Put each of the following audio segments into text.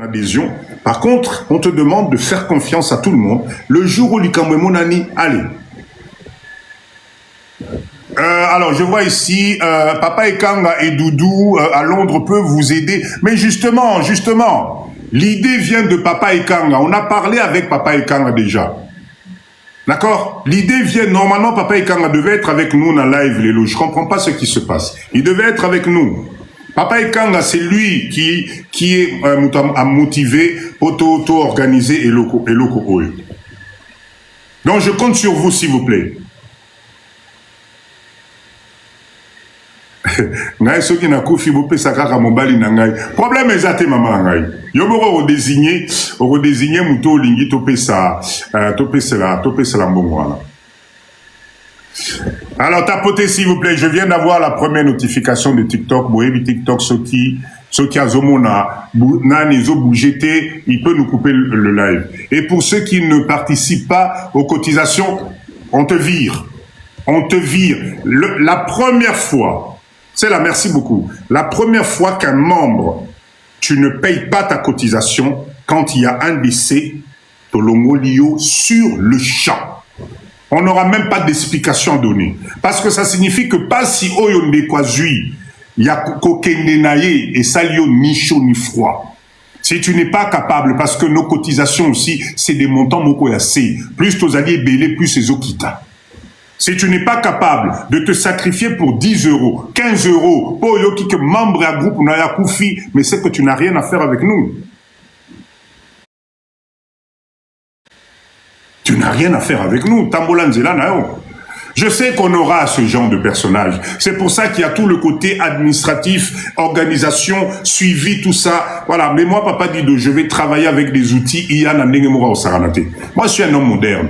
Adhésion. Par contre, on te demande de faire confiance à tout le monde. Le jour où Likamwe Monani, allez. Alors, je vois ici, Papa Ekanga et Doudou à Londres peuvent vous aider. Mais justement, l'idée vient de Papa Ekanga. On a parlé avec Papa Ekanga déjà. D'accord? L'idée vient, normalement, Papa Ekanga devait être avec nous dans live, les lots. Je comprends pas ce qui se passe. Il devait être avec nous. Papa Ekanga, c'est lui qui est à motiver, auto-organiser et loco oil. Donc, je compte sur vous, s'il vous plaît. Ngai soki na kufi bo pesa kaka mobali na ngai. Problème ezate mama ngai. Yo boko désigner muto lingi to pesa la mbongwana. Alors tapotez s'il vous plaît, je viens d'avoir la première notification de TikTok. Boebi TikTok soki azomona nani zo bougete, il peut nous couper le live. Et pour ceux qui ne participent pas aux cotisations, on te vire. La première fois. C'est là, merci beaucoup. La première fois qu'un membre, tu ne payes pas ta cotisation, quand il y a un décès, Tolongolio sur le champ. On n'aura même pas d'explication à donner. Parce que ça signifie que pas si Oyonde Kwazui, il y a Kokendenaye et Salio ni chaud ni froid. Si tu n'es pas capable, parce que nos cotisations aussi, c'est des montants mokoyasé. Plus tos alliés belés, plus ces okita. Si tu n'es pas capable de te sacrifier pour 10 euros, 15 euros, pour yoki que membre à groupe n'a koufi, mais c'est que tu n'as rien à faire avec nous. Tu n'as rien à faire avec nous. Tambola Nzela Nao. Je sais qu'on aura ce genre de personnage. C'est pour ça qu'il y a tout le côté administratif, organisation, suivi, tout ça. Voilà. Mais moi, Papa Dido, je vais travailler avec des outils IA Nandengemora au Saranate. Moi, je suis un homme moderne.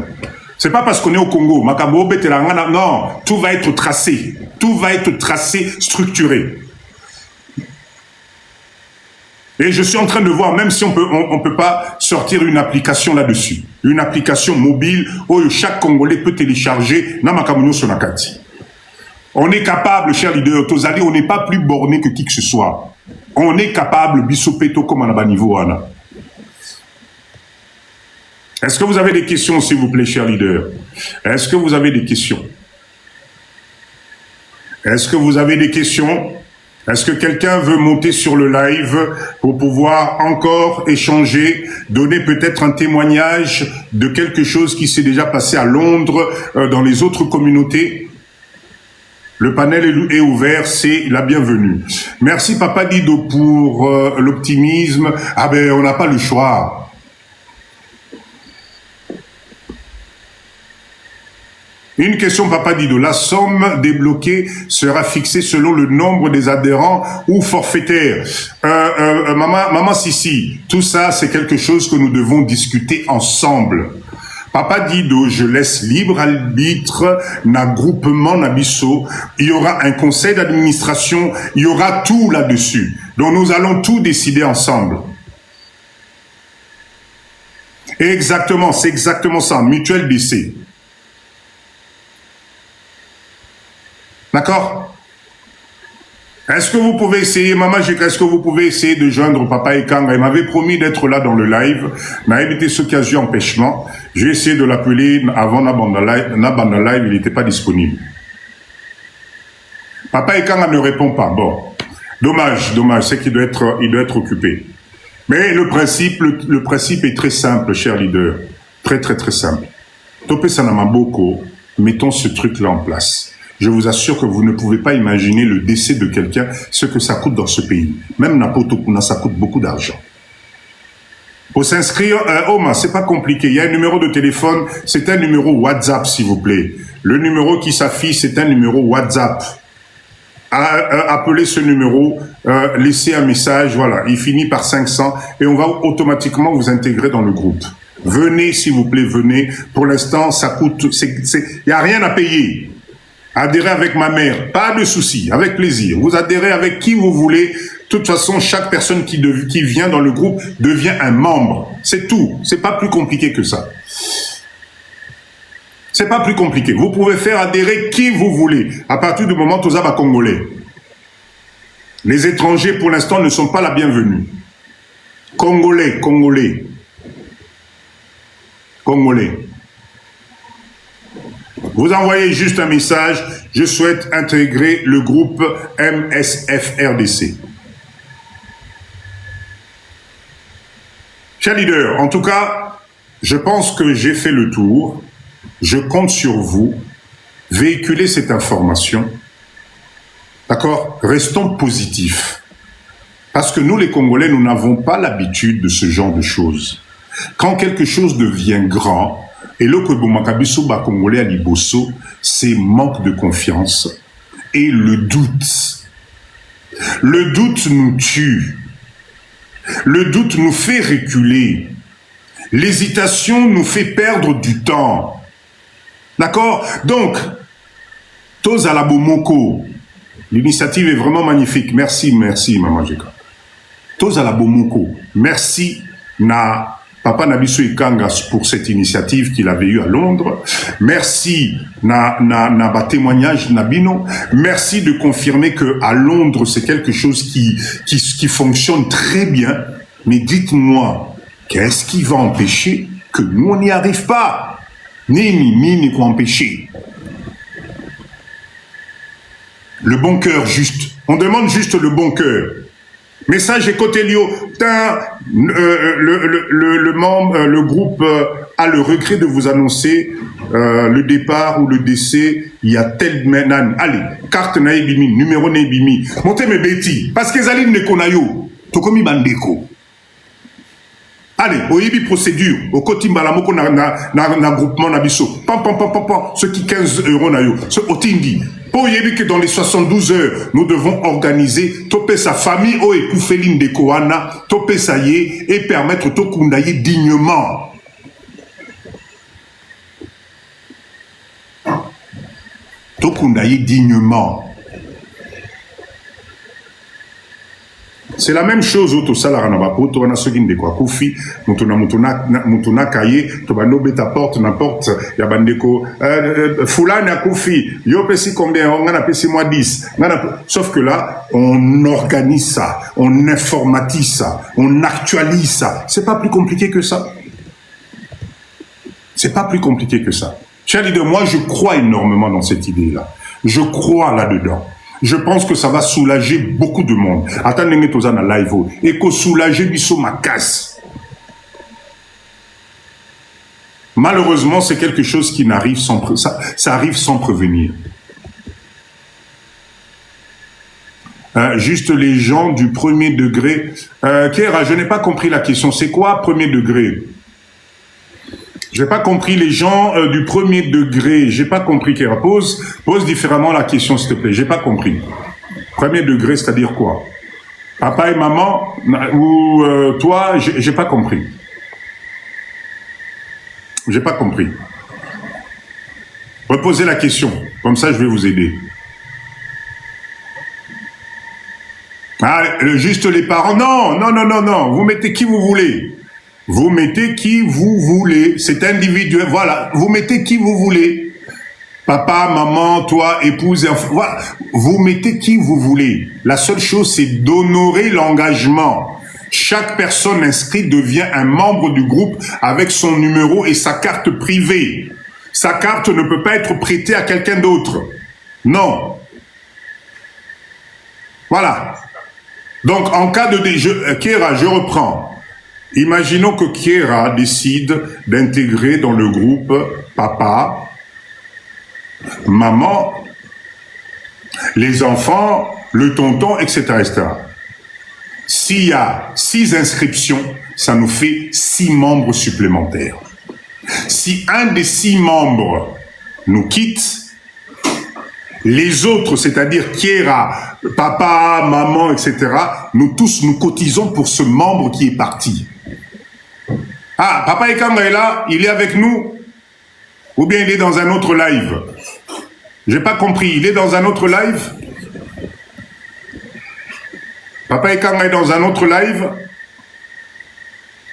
C'est pas parce qu'on est au Congo, non, tout va être tracé. Tout va être tracé, structuré. Et je suis en train de voir, même si on peut pas sortir une application là-dessus. Une application mobile où chaque Congolais peut télécharger Namakamunyo Sonakati. On est capable, chers leaders, Tozali, on n'est pas plus borné que qui que ce soit. On est capable, Bissopeto comme à niveau, Anna. Est-ce que vous avez des questions, s'il vous plaît, chers leaders? Est-ce que vous avez des questions? Est-ce que vous avez des questions? Est-ce que quelqu'un veut monter sur le live pour pouvoir encore échanger, donner peut-être un témoignage de quelque chose qui s'est déjà passé à Londres, dans les autres communautés? Le panel est ouvert, c'est la bienvenue. Merci Papa Dido pour l'optimisme. Ah ben, on n'a pas le choix. Une question, Papa Dido. La somme débloquée sera fixée selon le nombre des adhérents ou forfaitaires. Maman Sissi, tout ça, c'est quelque chose que nous devons discuter ensemble. Papa Dido, je laisse libre arbitre, na groupement, na bisso. Il y aura un conseil d'administration, il y aura tout là-dessus. Donc nous allons tout décider ensemble. Exactement, c'est exactement ça, mutuel décès. D'accord? Est-ce que vous pouvez essayer, Maman, est-ce que vous pouvez essayer de joindre Papa Ekanga? Il m'avait promis d'être là dans le live. N'a évité ce qui a eu empêchement. J'ai essayé de l'appeler avant Nabanda live, il n'était pas disponible. Papa Ekanga ne répond pas. Bon. Dommage, c'est qu'il doit être occupé. Mais le principe est très simple, cher leader. Très, très, très simple. Topé Sanamaboko, mettons ce truc-là en place. Je vous assure que vous ne pouvez pas imaginer le décès de quelqu'un, ce que ça coûte dans ce pays. Même Napoto Kuna, ça coûte beaucoup d'argent. Pour s'inscrire, c'est pas compliqué. Il y a un numéro de téléphone, c'est un numéro WhatsApp, s'il vous plaît. Le numéro qui s'affiche, c'est un numéro WhatsApp. Appelez ce numéro, laissez un message, voilà. Il finit par 500 et on va automatiquement vous intégrer dans le groupe. Venez, s'il vous plaît, venez. Pour l'instant, ça coûte, il n'y a rien à payer. Adhérez avec ma mère, pas de souci, avec plaisir. Vous adhérez avec qui vous voulez. De toute façon, chaque personne qui vient dans le groupe devient un membre. C'est tout. C'est pas plus compliqué que ça. C'est pas plus compliqué. Vous pouvez faire adhérer qui vous voulez, à partir du moment où vous avez Congolais. Les étrangers, pour l'instant, ne sont pas la bienvenue. Congolais, Congolais. Congolais. Vous envoyez juste un message, je souhaite intégrer le groupe MSF-RDC. Chers leaders, en tout cas, je pense que j'ai fait le tour. Je compte sur vous. Véhiculez cette information. D'accord? Restons positifs. Parce que nous, les Congolais, nous n'avons pas l'habitude de ce genre de choses. Quand quelque chose devient grand, et le Kwebomakabiso ba Congolais à Liboso, c'est manque de confiance et le doute. Le doute nous tue. Le doute nous fait reculer. L'hésitation nous fait perdre du temps. D'accord? Donc, Toza Labomoko, l'initiative est vraiment magnifique. Merci, merci, Maman Jeka. Toza Labomoko, merci, Papa Nabiso Ikangas pour cette initiative qu'il avait eue à Londres. Merci na témoignage Nabino. Merci de confirmer que à Londres c'est quelque chose qui fonctionne très bien. Mais dites-moi, qu'est-ce qui va empêcher que nous on n'y arrive pas? Ni quoi empêcher. Le bon cœur juste. On demande juste le bon cœur. Message Ekotelio, le groupe a le regret de vous annoncer le départ ou le décès. Il y a tel menan. Allez, carte naibimi, numéro naibimi. Montez mes bêtis, parce que Zaline ne konayo. Tokomi bandeko. Allez, au Ibi procédure, au Kotimbalamoko na groupement Nabiso. Pam, ce qui 15 € na yo. Ce Otindi. Pour Yebi que dans les 72 heures, nous devons organiser Topé sa famille au Ekoufeline de Koana, Topé sa yé et permettre Tokundaye dignement. Tokundaye dignement. C'est la même chose au Tosala Ranabapo, Toana Sogin de Kwakufi, Mutuna Kaye, Tobano Beta porte, n'importe, Yabandeko, Foulane à Koufi, Yopesi combien, on a payé moi 10. Sauf que là, on organise ça, on informatise ça, on actualise ça. C'est pas plus compliqué que ça. C'est pas plus compliqué que ça. Chers leaders, moi je crois énormément dans cette idée-là. Je crois là-dedans. Je pense que ça va soulager beaucoup de monde. Attendez, tous en live et que soulager biso ma casse. Malheureusement, c'est quelque chose qui n'arrive sans ça arrive sans prévenir. Juste les gens du premier degré. Kéra, je n'ai pas compris la question. C'est quoi premier degré? J'ai pas compris les gens du premier degré. J'ai pas compris, Kéra. Pose différemment la question, s'il te plaît. J'ai pas compris. Premier degré, c'est-à-dire quoi? Papa et maman ou toi? J'ai pas compris. J'ai pas compris. Reposez la question. Comme ça, je vais vous aider. Ah, juste les parents? Non. Vous mettez qui vous voulez. Vous mettez qui vous voulez. C'est individuel. Voilà. Vous mettez qui vous voulez. Papa, maman, toi, épouse, enfant. Voilà. Vous mettez qui vous voulez. La seule chose, c'est d'honorer l'engagement. Chaque personne inscrite devient un membre du groupe avec son numéro et sa carte privée. Sa carte ne peut pas être prêtée à quelqu'un d'autre. Non. Voilà. Donc, en cas de... Kéra, je reprends. Imaginons que Kéra décide d'intégrer dans le groupe papa, maman, les enfants, le tonton, etc. etc. S'il y a 6 inscriptions, ça nous fait 6 membres supplémentaires. Si un des 6 membres nous quitte, les autres, c'est-à-dire Kéra, papa, maman, etc., nous tous, nous cotisons pour ce membre qui est parti. Ah, Papa Ekanga est là, il est avec nous? Ou bien il est dans un autre live? J'ai pas compris, il est dans un autre live? Papa Ekanga est dans un autre live?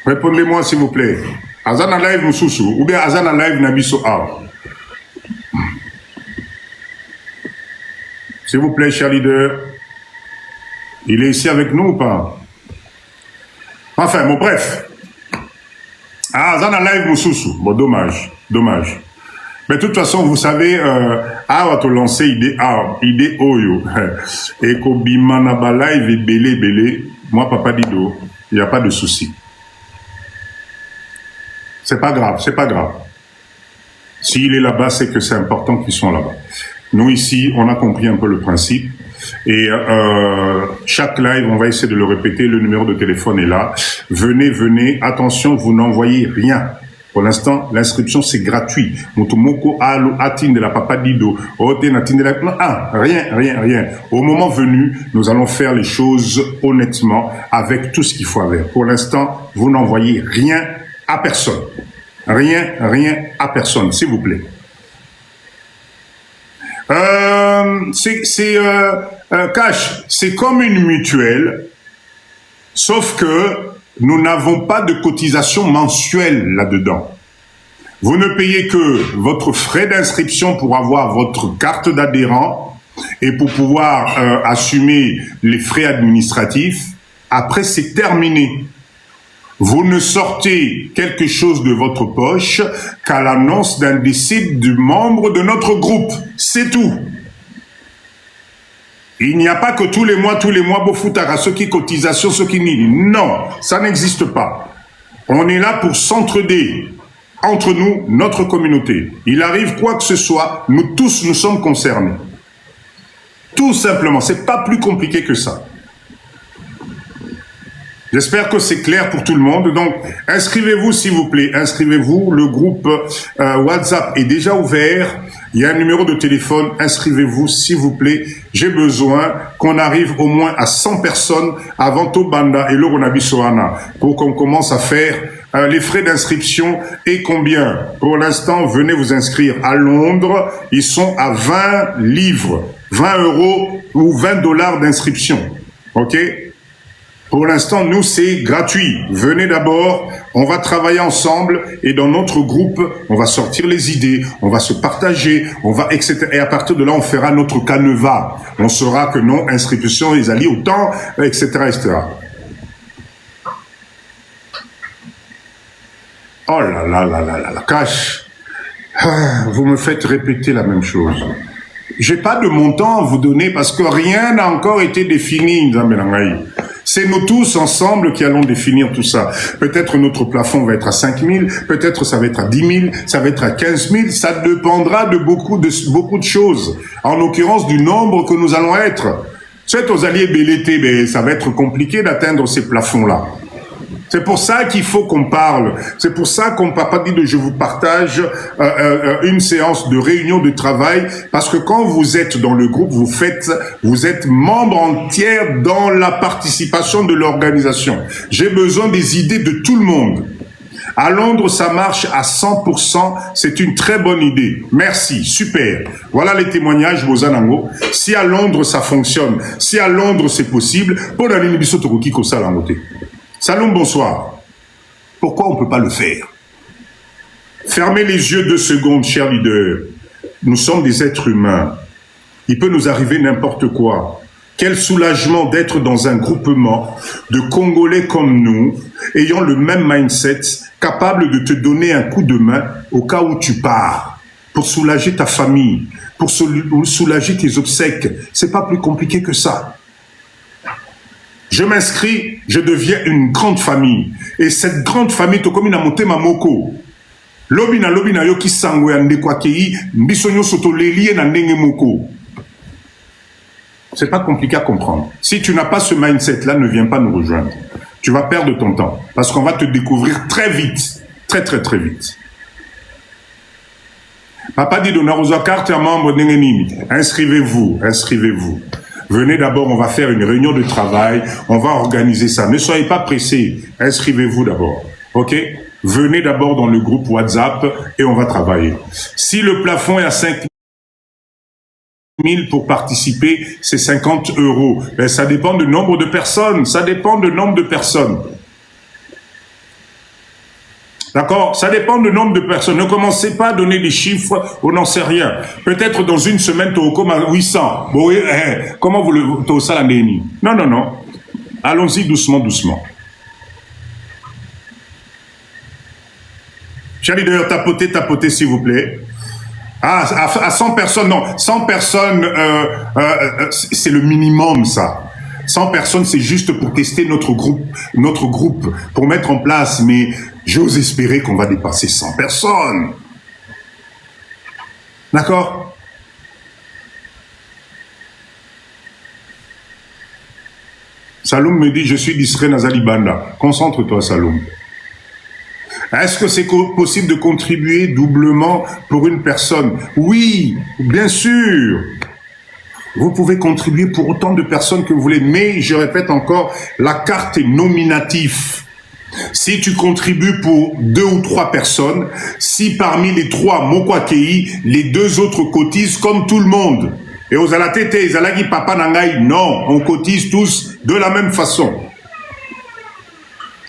Répondez-moi s'il vous plaît. Azana live Moussoussou, ou bien Azana live Nabiso A. S'il vous plaît, cher leader, il est ici avec nous ou pas? Enfin, bon, bref. Ah, Zana live Moussoussou. Bon, dommage. Dommage. Mais de toute façon, vous savez, on va te lancer idée Oyo. Et Kobimana ba live et belé. Moi, Papa Dido, il n'y a pas de souci. C'est pas grave, c'est pas grave. S'il est là-bas, c'est que c'est important qu'ils soient là-bas. Nous, ici, on a compris un peu le principe. Et chaque live, on va essayer de le répéter. Le numéro de téléphone est là. Venez, venez. Attention, vous n'envoyez rien. Pour l'instant, l'inscription, c'est gratuit. Motomoko alo atin de la Papa Dido. Rien. Au moment venu, nous allons faire les choses honnêtement avec tout ce qu'il faut faire. Pour l'instant, vous n'envoyez rien à personne. Rien à personne, s'il vous plaît. Cash, c'est comme une mutuelle, sauf que nous n'avons pas de cotisation mensuelle là-dedans. Vous ne payez que votre frais d'inscription pour avoir votre carte d'adhérent et pour pouvoir assumer les frais administratifs. Après, c'est terminé. Vous ne sortez quelque chose de votre poche qu'à l'annonce d'un décès du membre de notre groupe. C'est tout. Il n'y a pas que tous les mois, Bofutara, ceux qui cotisation, ceux qui nient. Non, ça n'existe pas. On est là pour s'entraider entre nous, notre communauté. Il arrive quoi que ce soit, nous tous, nous sommes concernés. Tout simplement, c'est pas plus compliqué que ça. J'espère que c'est clair pour tout le monde. Donc, inscrivez-vous s'il vous plaît. Inscrivez-vous. Le groupe WhatsApp est déjà ouvert. Il y a un numéro de téléphone. Inscrivez-vous s'il vous plaît. J'ai besoin qu'on arrive au moins à 100 personnes avant Tobanda et Loronabi Soana pour qu'on commence à faire les frais d'inscription. Et combien? Pour l'instant, venez vous inscrire à Londres. Ils sont à 20 livres, 20 € ou 20 $ d'inscription. OK? Pour l'instant, nous, c'est gratuit. Venez d'abord, on va travailler ensemble et dans notre groupe, on va sortir les idées, on va se partager, on va, etc. Et à partir de là, on fera notre canevas. On saura que non, inscription, les alliés autant, etc., etc. Oh là là là là là là, Cash. Vous me faites répéter la même chose. J'ai pas de montant à vous donner parce que rien n'a encore été défini, Nzambelangaï. C'est nous tous ensemble qui allons définir tout ça. Peut-être notre plafond va être à 5 000, peut-être ça va être à 10 000, ça va être à 15 000, ça dépendra de beaucoup de choses. En l'occurrence, du nombre que nous allons être. C'est aux alliés BLT, mais ça va être compliqué d'atteindre ces plafonds-là. C'est pour ça qu'il faut qu'on parle. C'est pour ça qu'on Papa dit de je vous partage une séance de réunion de travail parce que quand vous êtes dans le groupe, vous êtes membre entière dans la participation de l'organisation. J'ai besoin des idées de tout le monde. À Londres, ça marche à 100%. C'est une très bonne idée. Merci, super. Voilà les témoignages, Bozanango. Si à Londres, ça fonctionne, si à Londres, c'est possible, pour la ligne Bissotokoki Kosalangote. Salut, bonsoir. Pourquoi on ne peut pas le faire? Fermez les yeux 2 secondes, chers leaders. Nous sommes des êtres humains. Il peut nous arriver n'importe quoi. Quel soulagement d'être dans un groupement de Congolais comme nous, ayant le même mindset, capable de te donner un coup de main au cas où tu pars, pour soulager ta famille, pour soulager tes obsèques. C'est pas plus compliqué que ça. Je m'inscris, je deviens une grande famille. Et cette grande famille, Tokomina Motema Moko, Lobina Yoki Sangwe Andekwakeyi, Mbisonyo Sotolelie Nandenge Moko. C'est pas compliqué à comprendre. Si tu n'as pas ce mindset-là, ne viens pas nous rejoindre. Tu vas perdre ton temps. Parce qu'on va te découvrir très vite. Très, très, très vite. Papa dit Donarosa carte à membre Nengenimi. Inscrivez-vous, inscrivez-vous. Venez d'abord, on va faire une réunion de travail, on va organiser ça. Ne soyez pas pressés, inscrivez-vous d'abord, ok? Venez d'abord dans le groupe WhatsApp et on va travailler. Si le plafond est à 5 000 pour participer, c'est 50 €. Mais ça dépend du nombre de personnes, ça dépend du nombre de personnes. D'accord? Ça dépend du nombre de personnes. Ne commencez pas à donner des chiffres, on n'en sait rien. Peut-être dans une semaine, tu as comme 800. Bon, comment vous le... Non, non, non. Allons-y doucement, doucement. Chers leaders, tapotez, s'il vous plaît. Ah, à 100 personnes, non. 100 personnes, c'est le minimum, ça. 100 personnes, c'est juste pour tester notre groupe, pour mettre en place. Mais j'ose espérer qu'on va dépasser 100 personnes. D'accord? Saloum me dit, je suis distrait, Nazali Banda. Concentre-toi, Saloum. Est-ce que c'est possible de contribuer doublement pour une personne? Oui, bien sûr. Vous pouvez contribuer pour autant de personnes que vous voulez, mais je répète encore, la carte est nominative. Si tu contribues pour 2 ou 3 personnes, si parmi les 3, Mokwakei, les 2 autres cotisent comme tout le monde, et aux alatete, Zalagi Papa Nangai, non, on cotise tous de la même façon.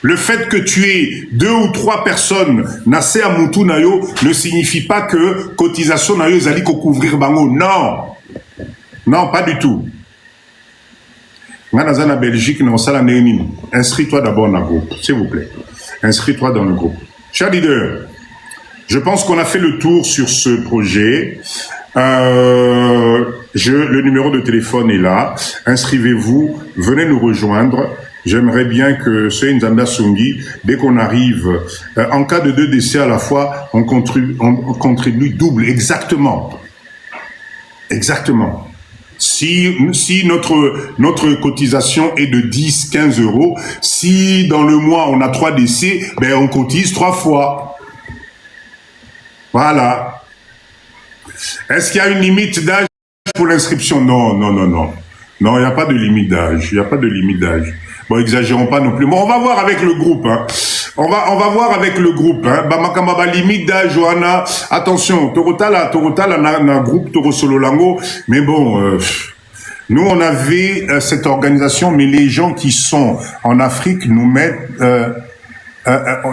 Le fait que tu aies 2 ou 3 personnes nassé à Moutou Nayo ne signifie pas que cotisation Nayo Zali ko couvrir bango. Non. Non, pas du tout. En Belgique, inscris-toi d'abord dans le groupe, s'il vous plaît. Inscris-toi dans le groupe. Chers leaders, je pense qu'on a fait le tour sur ce projet. Le numéro de téléphone est là. Inscrivez-vous, venez nous rejoindre. J'aimerais bien que ce Nzanda Sungi, dès qu'on arrive, en cas de 2 décès à la fois, on contribue double, exactement. Exactement. Si notre cotisation est de 10, 15 euros, si dans le mois on a 3 décès, ben on cotise 3 fois. Voilà. Est-ce qu'il y a une limite d'âge pour l'inscription? Non, non, non, non. Non, il n'y a pas de limite d'âge. Il n'y a pas de limite d'âge. Bon, exagérons pas non plus. Bon, on va voir avec le groupe, hein. On va voir avec le groupe, hein. Bamakamba limite d'âge, Johanna. Attention, Torotala, na groupe Toro Solo Lango. Mais bon, nous, on avait cette organisation, mais les gens qui sont en Afrique nous mettent,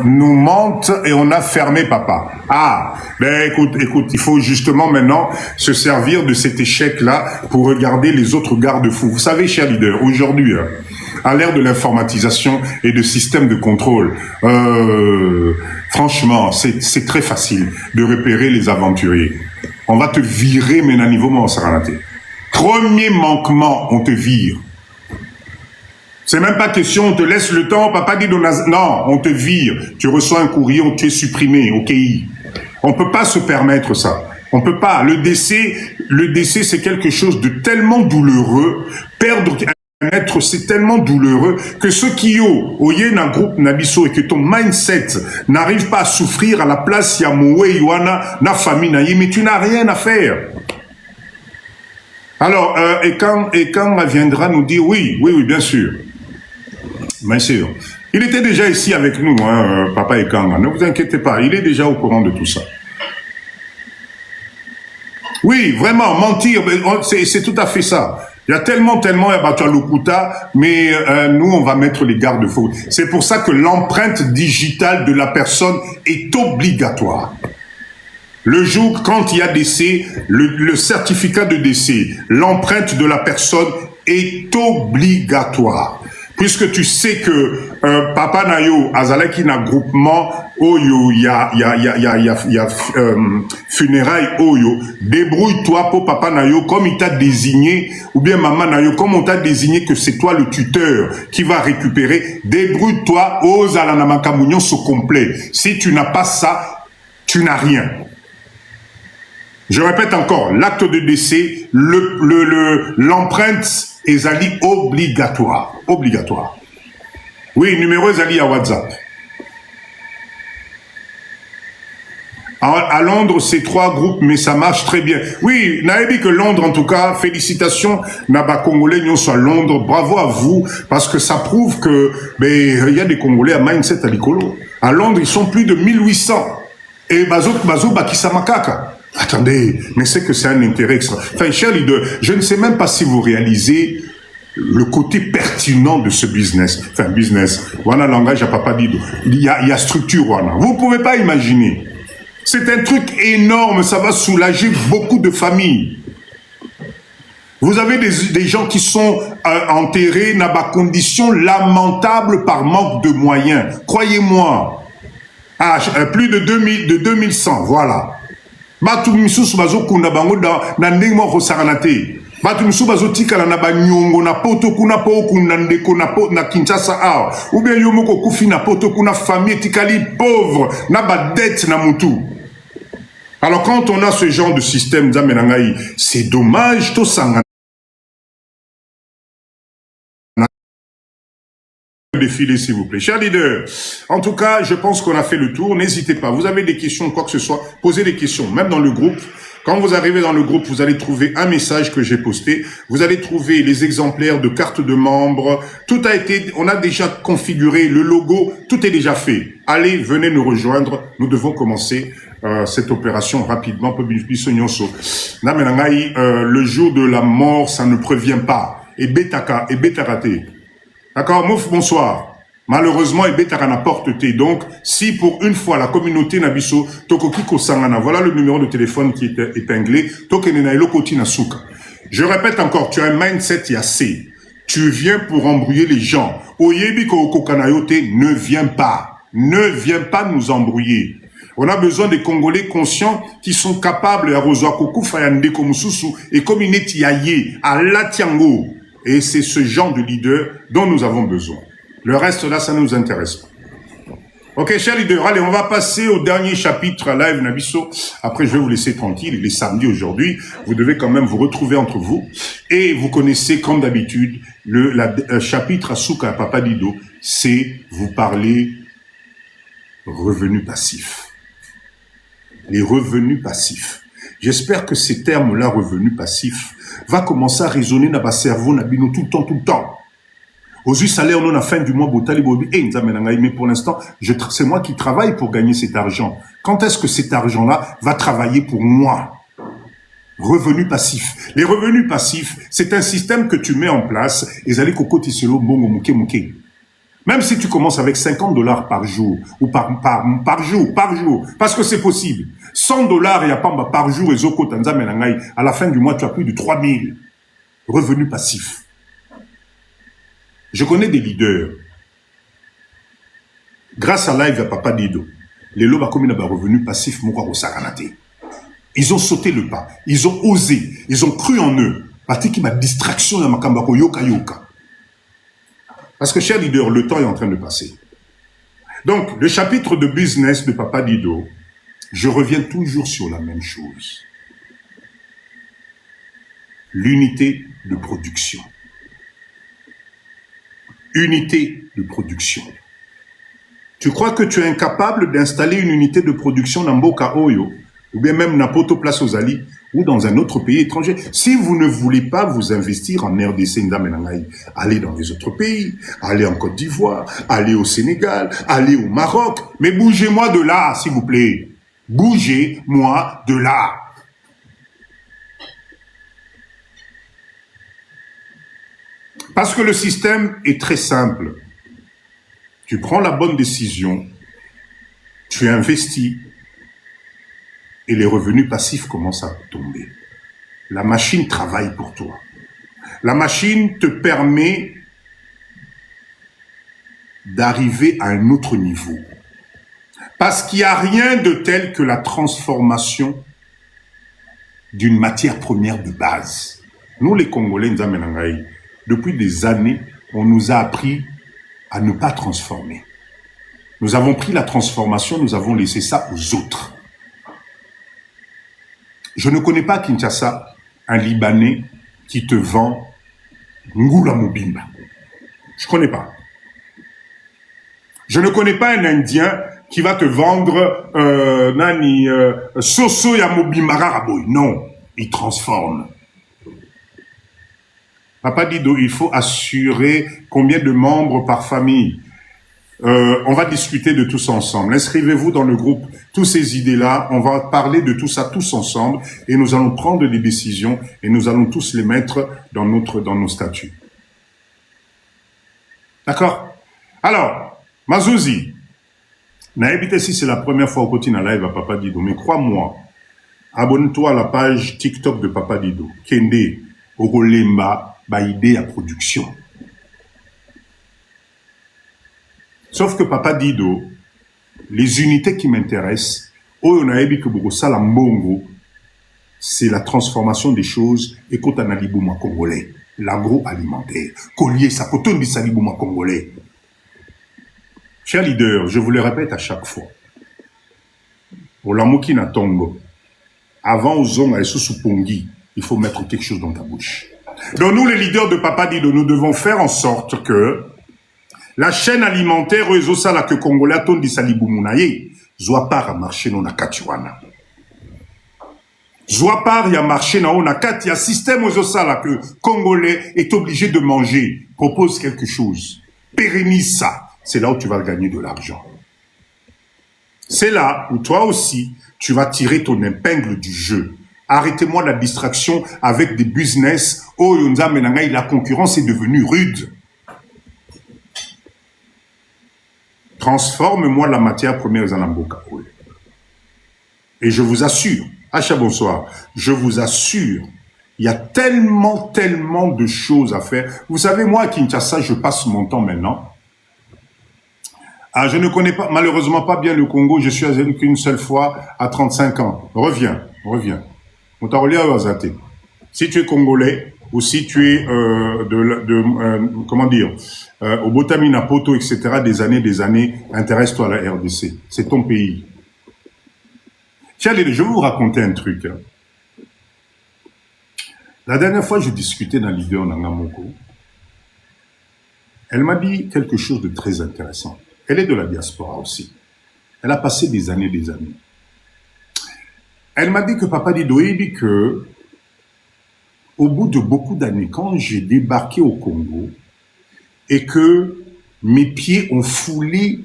nous mentent et on a fermé papa. Ah, ben écoute, il faut justement maintenant se servir de cet échec-là pour regarder les autres garde-fous. Vous savez, chers leaders, aujourd'hui, hein, à l'ère de l'informatisation et de systèmes de contrôle, franchement, c'est très facile de repérer les aventuriers. On va te virer, mais à niveau Saranate. Premier manquement, on te vire. C'est même pas question, on te laisse le temps, papa dit non, on te vire. Tu reçois un courrier, on t'est supprimé, ok. On peut pas se permettre ça. On peut pas. Le décès, c'est quelque chose de tellement douloureux. Perdre un être, c'est tellement douloureux que ceux qui ont, oyé un groupe Nabiso et que ton mindset n'arrive pas à souffrir à la place, il y a Moué, Yoana, na famille, mais tu n'as rien à faire. Alors, et quand elle viendra nous dire oui, bien sûr. Bien sûr. Il était déjà ici avec nous, hein, Papa Ekanga. Ne vous inquiétez pas, il est déjà au courant de tout ça. Oui, vraiment, mentir, c'est tout à fait ça. Il y a tellement, il y a battu à Lokuta, mais nous, on va mettre les garde-fous. C'est pour ça que l'empreinte digitale de la personne est obligatoire. Le jour, quand il y a décès, le certificat de décès, l'empreinte de la personne est obligatoire. Puisque tu sais que Papa Nayo, Azalaki na groupement, Oyo, il y a funérailles, Oyo, débrouille-toi pour Papa Nayo, comme il t'a désigné, ou bien Maman Nayo, comme on t'a désigné que c'est toi le tuteur qui va récupérer, débrouille-toi, aux Alanamakamounion se complet. Si tu n'as pas ça, tu n'as rien. Je répète encore, l'acte de décès, l'empreinte est obligatoire. Obligatoire. Oui, numéro est à WhatsApp. À Londres, c'est 3 groupes, mais ça marche très bien. Oui, n'avez que Londres, en tout cas, félicitations, Naba Congolais, nous sommes à Londres, bravo à vous, parce que ça prouve que, il y a des Congolais à mindset à l'icolo. À Londres, ils sont plus de 1800. Et Bazo Bakisamakaka. Attendez, mais c'est que c'est un intérêt extra. Enfin, cher leader, je ne sais même pas si vous réalisez le côté pertinent de ce business. Enfin, business. Wana langage à papa Dido. Il y a structure, Wana. Vous ne pouvez pas imaginer. C'est un truc énorme, ça va soulager beaucoup de familles. Vous avez des gens qui sont enterrés dans des conditions lamentables par manque de moyens. Croyez-moi. Ah, plus de 2000, de 2100, voilà. Batu misusu bazokunda bango na ndenge moko kosangana te. Batu misusu bazotikala na banyongo na poto kuna po okunda ndeko na Kinshasa awa. Ou bien yo moko kufi na poto kuna famille tikali pauvre na ba dette na mutu. Alors quand on a ce genre de système d'amenangai, c'est dommage to sangana défiler, s'il vous plaît. Chers leaders, en tout cas, je pense qu'on a fait le tour. N'hésitez pas. Vous avez des questions, quoi que ce soit, posez des questions, même dans le groupe. Quand vous arrivez dans le groupe, vous allez trouver un message que j'ai posté. Vous allez trouver les exemplaires de cartes de membres. Tout a été, on a déjà configuré le logo. Tout est déjà fait. Allez, venez nous rejoindre. Nous devons commencer cette opération rapidement. Le jour de la mort, ça ne prévient pas. Et Betaka, et Betarate. D'accord, Mouf, bonsoir. Malheureusement, Ebetaka n'a porte T. Donc, si pour une fois la communauté Nabiso, Tokokiko Sangana, voilà le numéro de téléphone qui est épinglé, Tokenena Elokoti Nasuka. Je répète encore, tu as un mindset Yassé. Tu viens pour embrouiller les gens. Oyebi Kokokanayote, ne viens pas. Ne viens pas nous embrouiller. On a besoin des Congolais conscients qui sont capables à Rozoakoku Fayande Komususu et comme Yaye, à Latiango. Et c'est ce genre de leader dont nous avons besoin. Le reste, là, ça ne nous intéresse pas. Ok, chers leaders, allez, on va passer au dernier chapitre live Nabiso. Après, je vais vous laisser tranquille. Il est samedi aujourd'hui. Vous devez quand même vous retrouver entre vous. Et vous connaissez, comme d'habitude, le chapitre Asuka Papa Dido, c'est vous parler revenus passifs. Les revenus passifs. J'espère que ces termes-là, revenus passifs, va commencer à résonner dans votre cerveau, tout le temps. Aux yeux salaires, on a fin du mois, mais pour l'instant, c'est moi qui travaille pour gagner cet argent. Quand est-ce que cet argent-là va travailler pour moi? Revenus passifs. Les revenus passifs, c'est un système que tu mets en place, et allez cocotiselo bongo mouké. Même si tu commences avec $50 par jour, ou par jour, parce que c'est possible. $100, il y a pas par jour, et zoko tanza menangai, à la fin du mois, tu as plus de 3000 revenus passifs. Je connais des leaders. Grâce à Live à Papa Dido, les loba comme ils ont revenus passifs, ils ont sauté le pas, ils ont osé, ils ont cru en eux. Parce que ma distraction dans ma kambako yoka. Parce que, chers leaders, le temps est en train de passer. Donc, le chapitre de business de Papa Dido, je reviens toujours sur la même chose. L'unité de production. Unité de production. Tu crois que tu es incapable d'installer une unité de production dans Mboka Oyo, ou bien même Napoto Place aux Ali, ou dans un autre pays étranger. Si vous ne voulez pas vous investir en RDC, allez dans les autres pays, allez en Côte d'Ivoire, allez au Sénégal, allez au Maroc, mais bougez-moi de là, s'il vous plaît. Bougez-moi de là. Parce que le système est très simple. Tu prends la bonne décision, tu investis, et les revenus passifs commencent à tomber. La machine travaille pour toi. La machine te permet d'arriver à un autre niveau. Parce qu'il n'y a rien de tel que la transformation d'une matière première de base. Nous, les Congolais, depuis des années, on nous a appris à ne pas transformer. Nous avons pris la transformation, nous avons laissé ça aux autres. Je ne connais pas à Kinshasa un Libanais qui te vend Ngula Mobimba. Je ne connais pas. Je ne connais pas un Indien qui va te vendre Soso ya Mobimba Raraboy. Non, il transforme. Papa Dido, il faut assurer combien de membres par famille. On va discuter de tout ça ensemble. Inscrivez-vous dans le groupe. Toutes ces idées-là, on va parler de tout ça tous ensemble et nous allons prendre des décisions et nous allons tous les mettre dans nos statuts. D'accord? Alors, Mazouzi, n'habitez si c'est la première fois au quotidien live à Papa Dido, mais crois-moi, abonne-toi à la page TikTok de Papa Dido. Kende, Ogolemba, Baïdé à production. Sauf que Papa Dido les unités qui m'intéressent, oyo nayebi que bokosala mbongo, c'est la transformation des choses et quand on a l'Ibouma congolais, l'agroalimentaire, collier ça, quand on dit ça l'Ibouma congolais. Chers leaders, je vous le répète à chaque fois, au Lamoki na Tongo, avant aux ongles et sous pongi, il faut mettre quelque chose dans ta bouche. Donc nous, les leaders de Papa Dido, nous devons faire en sorte que la chaîne alimentaire, oyo sala que congolais ton dit ça l'Ibouma soit pas marcher non na katiwana. Soit par il y a marché na on a quatre, il y a système aux osala que Congolais est obligé de manger, propose quelque chose, pérennise ça, c'est là où tu vas gagner de l'argent. C'est là où toi aussi, tu vas tirer ton épingle du jeu. Arrêtez-moi la distraction avec des business, oh yonza menanga, la concurrence est devenue rude. Transforme-moi la matière première en amboka. Et je vous assure, Acha, bonsoir. Je vous assure, il y a tellement de choses à faire. Vous savez, moi, à Kinshasa, je passe mon temps maintenant. Ah, je ne connais pas, malheureusement pas bien le Congo. Je suis allé qu'une seule fois à 35 ans. Reviens. Si tu es Congolais, ou si tu es comment dire, au Botamina Poto, etc., des années, intéresse-toi à la RDC. C'est ton pays. Je vais vous raconter un truc. La dernière fois, je discutais dans leader Nangamoko. Elle m'a dit quelque chose de très intéressant. Elle est de la diaspora aussi. Elle a passé des années. Elle m'a dit que Papa Dido, il dit que au bout de beaucoup d'années, quand j'ai débarqué au Congo et que mes pieds ont foulé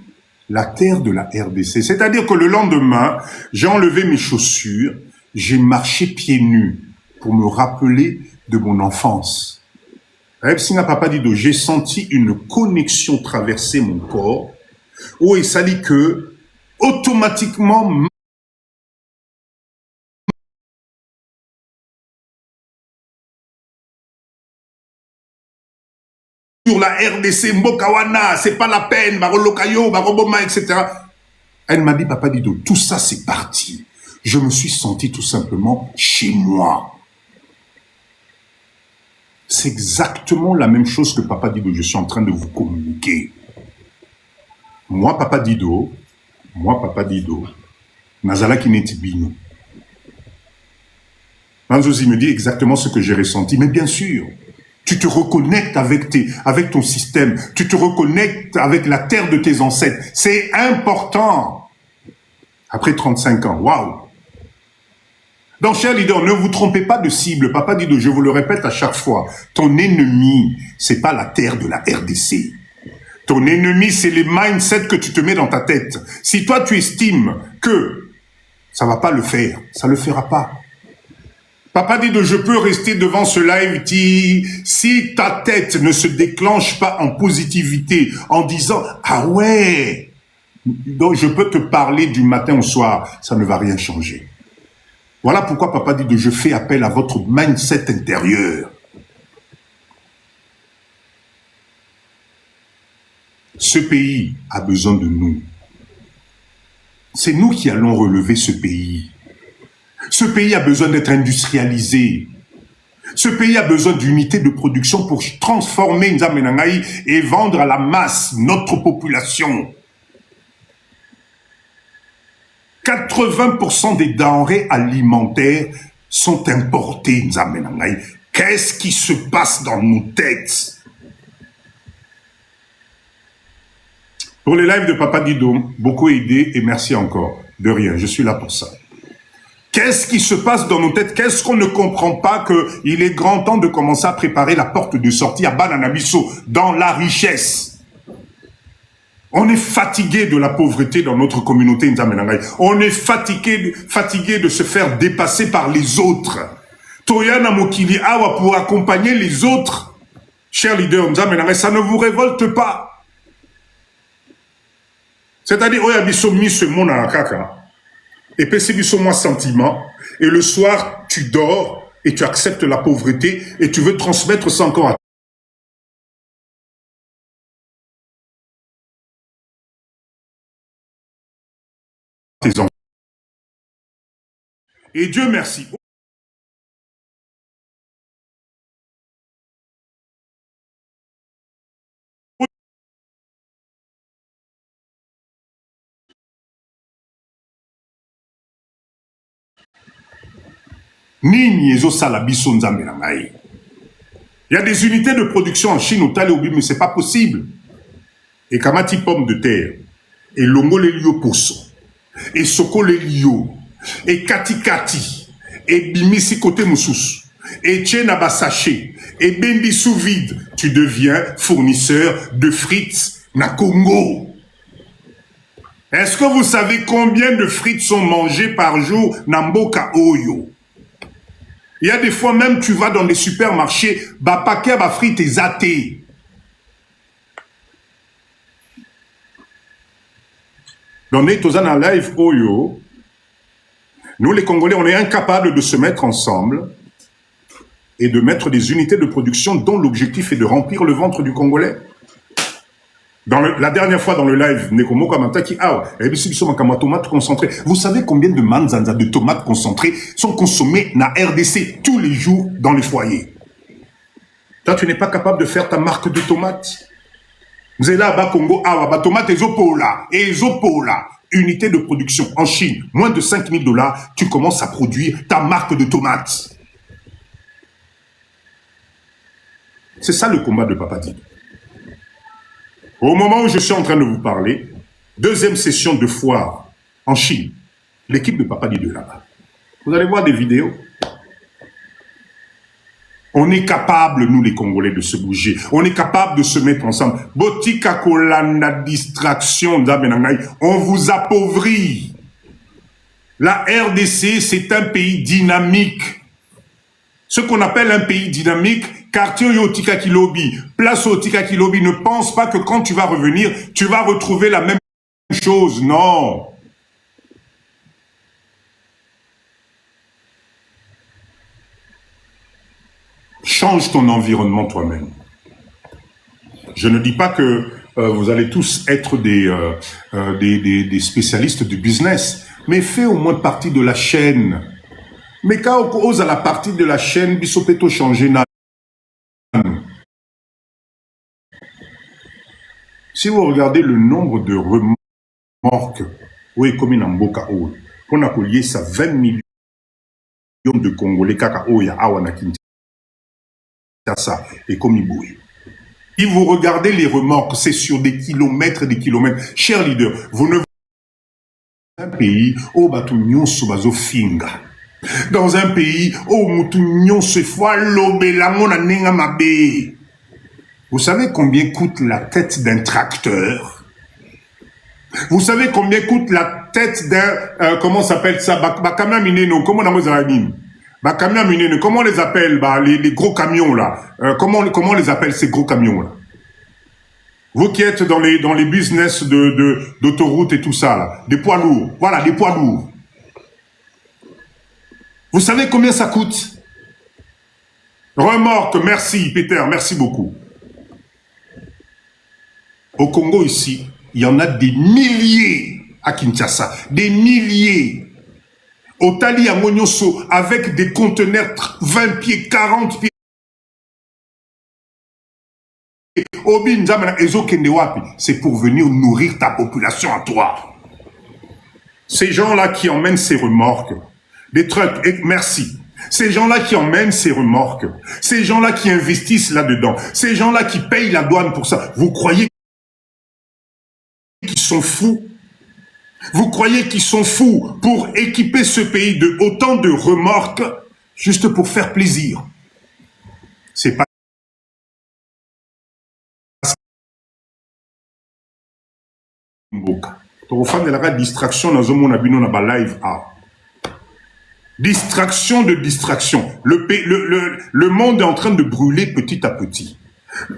la terre de la RDC. C'est-à-dire que le lendemain, j'ai enlevé mes chaussures, j'ai marché pieds nus pour me rappeler de mon enfance. Papa Dido, j'ai senti une connexion traverser mon corps, où il s'agit que, automatiquement, sur la RDC, Mbokawana, c'est pas la peine, Barolokayo, Baroboma, etc. Elle m'a dit, Papa Dido, tout ça c'est parti. Je me suis senti tout simplement chez moi. C'est exactement la même chose que Papa Dido, je suis en train de vous communiquer. Moi, Papa Dido, Nazala Kinetibino. Manzozi me dit exactement ce que j'ai ressenti, mais bien sûr, tu te reconnectes avec ton système. Tu te reconnectes avec la terre de tes ancêtres. C'est important. Après 35 ans, waouh. Donc, chers leaders, ne vous trompez pas de cible. Papa Dido, je vous le répète à chaque fois. Ton ennemi, c'est pas la terre de la RDC. Ton ennemi, c'est les mindsets que tu te mets dans ta tête. Si toi, tu estimes que ça va pas le faire, ça le fera pas. Papa Dido, je peux rester devant ce live si ta tête ne se déclenche pas en positivité, en disant « Ah ouais !» Donc je peux te parler du matin au soir, ça ne va rien changer. Voilà pourquoi Papa Dido, je fais appel à votre mindset intérieur. Ce pays a besoin de nous. C'est nous qui allons relever ce pays. Ce pays a besoin d'être industrialisé. Ce pays a besoin d'unités de production pour transformer Nzamenangaï et vendre à la masse notre population. 80% des denrées alimentaires sont importées, Nzamenangaï. Qu'est-ce qui se passe dans nos têtes? Pour les lives de Papa Dido, beaucoup aidé et merci encore. De rien, je suis là pour ça. Qu'est-ce qui se passe dans nos têtes? Qu'est-ce qu'on ne comprend pas qu'il est grand temps de commencer à préparer la porte de sortie à Bananabiso dans la richesse? On est fatigué de la pauvreté dans notre communauté Nzamenangaï. On est fatigué de se faire dépasser par les autres. Toyana Mokili Awa pour accompagner les autres. Chers leaders Nzamenangaï, ça ne vous révolte pas. C'est-à-dire, Oya Biso mis ce monde à la caca. Et puis moi sentiment, et le soir, tu dors, et tu acceptes la pauvreté, et tu veux transmettre ça encore à tes enfants. Et Dieu merci. Nini ezosala biso nzambe na ngai. Il y a des unités de production en Chine au Talobi, mais c'est pas possible. Et kamati pomme de terre, et longo le lio pousson, et soko le lio, et kati kati, et bimisi côté moussous, et tchena basaché, et bendi sous vide, tu deviens fournisseur de frites na Congo. Est-ce que vous savez combien de frites sont mangées par jour na Mboka Oyo? Il y a des fois même, tu vas dans les supermarchés, bah paquet bah frites et athées. Dans les Tozana Live Oyo, nous les Congolais, on est incapables de se mettre ensemble et de mettre des unités de production dont l'objectif est de remplir le ventre du Congolais. La dernière fois dans le live, Nekomo Kamataki, tomates concentrées. Vous savez combien de manzanza de tomates concentrées sont consommées na RDC tous les jours dans les foyers? Toi, tu n'es pas capable de faire ta marque de tomates. Vous êtes là, bas Congo, tomates Ezopola, unité de production en Chine, moins de 5 000 $, tu commences à produire ta marque de tomates. C'est ça le combat de Papa Dib. Au moment où je suis en train de vous parler, deuxième session de foire en Chine, l'équipe de Papa Dib est là-bas. Vous allez voir des vidéos. On est capable, nous les Congolais, de se bouger. On est capable de se mettre ensemble. Botika kolanda distraction, on vous appauvrit. La RDC, c'est un pays dynamique. Ce qu'on appelle un pays dynamique, quartier Yotika Kilobi, place Yotika Kilobi, ne pense pas que quand tu vas revenir, tu vas retrouver la même chose. Non. Change ton environnement toi-même. Je ne dis pas que vous allez tous être des spécialistes du business, mais fais au moins partie de la chaîne. Mais quand on ose à la partie de la chaîne, bisopeto changer. Si vous regardez le nombre de remorques, oui, comme in Mboka Oyo, on a collié ça 20 millions de Congolais, kaka Oya, Awana Kinshasa, et comme Iboué. Si vous regardez les remorques, c'est sur des kilomètres et des kilomètres. Chers leaders, vous ne un pays où Batunion Subazo Finga. Dans un pays où Moutunion se fois l'obelango na nenga mabe. Vous savez combien coûte la tête d'un tracteur? Vous savez combien coûte la tête d'un, comment s'appelle ça? Bakamia mineno, comment on a Bakamia mineno, comment on les appelle? Les gros camions là. Comment on les appelle ces gros camions là? Vous qui êtes dans les business d'autoroute et tout ça là, des poids lourds. Voilà, des poids lourds. Vous savez combien ça coûte? Remorque, merci Peter, merci beaucoup. Au Congo ici, il y en a des milliers à Kinshasa, des milliers. Au Tali à Monyoso, avec des conteneurs 20 pieds, 40 pieds. C'est pour venir nourrir ta population à toi. Ces gens-là qui emmènent ces remorques, des trucks, et merci. Ces gens-là qui emmènent ces remorques, ces gens-là qui investissent là-dedans, ces gens-là qui payent la douane pour ça, vous croyez qu'ils sont fous? Vous croyez qu'ils sont fous pour équiper ce pays de autant de remorques juste pour faire plaisir? C'est pas distraction dans un live. Distraction de distraction. Le monde est en train de brûler petit à petit.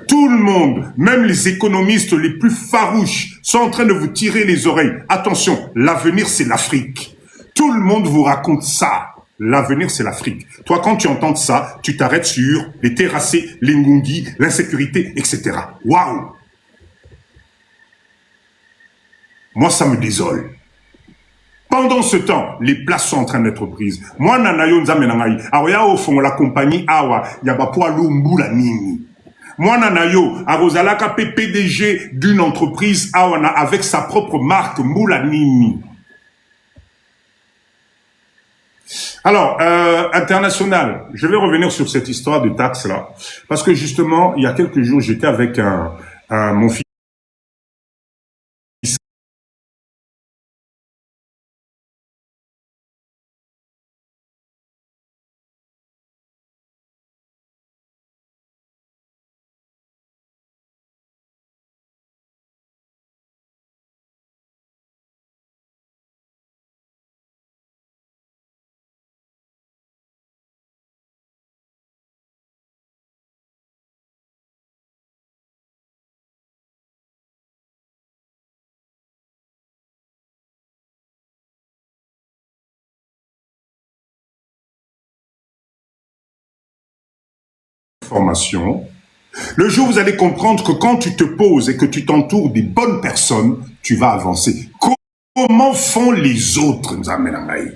Tout le monde, même les économistes les plus farouches, sont en train de vous tirer les oreilles. Attention, l'avenir c'est l'Afrique. Tout le monde vous raconte ça. L'avenir c'est l'Afrique. Toi, quand tu entends ça, tu t'arrêtes sur les terrassés, les ngungi, l'insécurité, etc. Waouh! Moi, ça me désole. Pendant ce temps, les places sont en train d'être prises. Moi, nanayo nzamenangai. Aoya au fond, la compagnie awa, yabapua lumbula nini. Moi, nanayo, arozalaka PDG d'une entreprise awana avec sa propre marque mbula nini. Alors, international, je vais revenir sur cette histoire de taxes là, parce que justement, il y a quelques jours, j'étais avec mon fils. Formation. Le jour où vous allez comprendre que quand tu te poses et que tu t'entoures des bonnes personnes, tu vas avancer. Comment font les autres, Nzamenangai?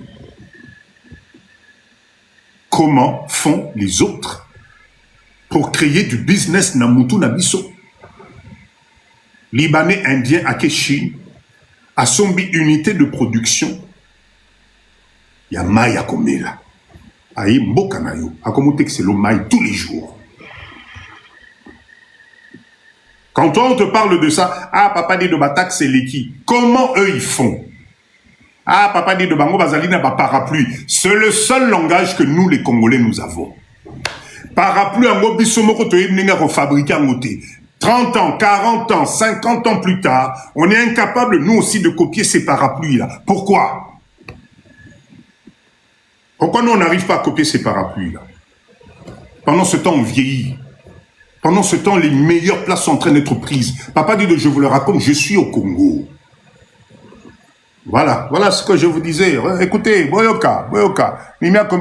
Comment font les autres pour créer du business Namutu Nabiso? Libanais, Indien, à Chine, à Sombi, unité de production. Il y a Maya Komela. Aïe, Mbokanayo. À Komotek, c'est le maï tous les jours. Quand toi, on te parle de ça, ah, papa dit de Batak, c'est l'équipe. Comment eux, ils font? Ah, papa dit de Bango Bazalina, bah, parapluie. C'est le seul langage que nous, les Congolais, nous avons. Parapluie, en Gobisomoko, tu es refabriqué en côté. 30 ans, 40 ans, 50 ans plus tard, on est incapable, nous aussi, de copier ces parapluies-là. Pourquoi? Pourquoi nous, on n'arrive pas à copier ces parapluies-là? Pendant ce temps, on vieillit. Pendant ce temps, les meilleures places sont en train d'être prises. Papa dit, je vous le raconte, je suis au Congo. Voilà, voilà ce que je vous disais. Écoutez, Boyoka.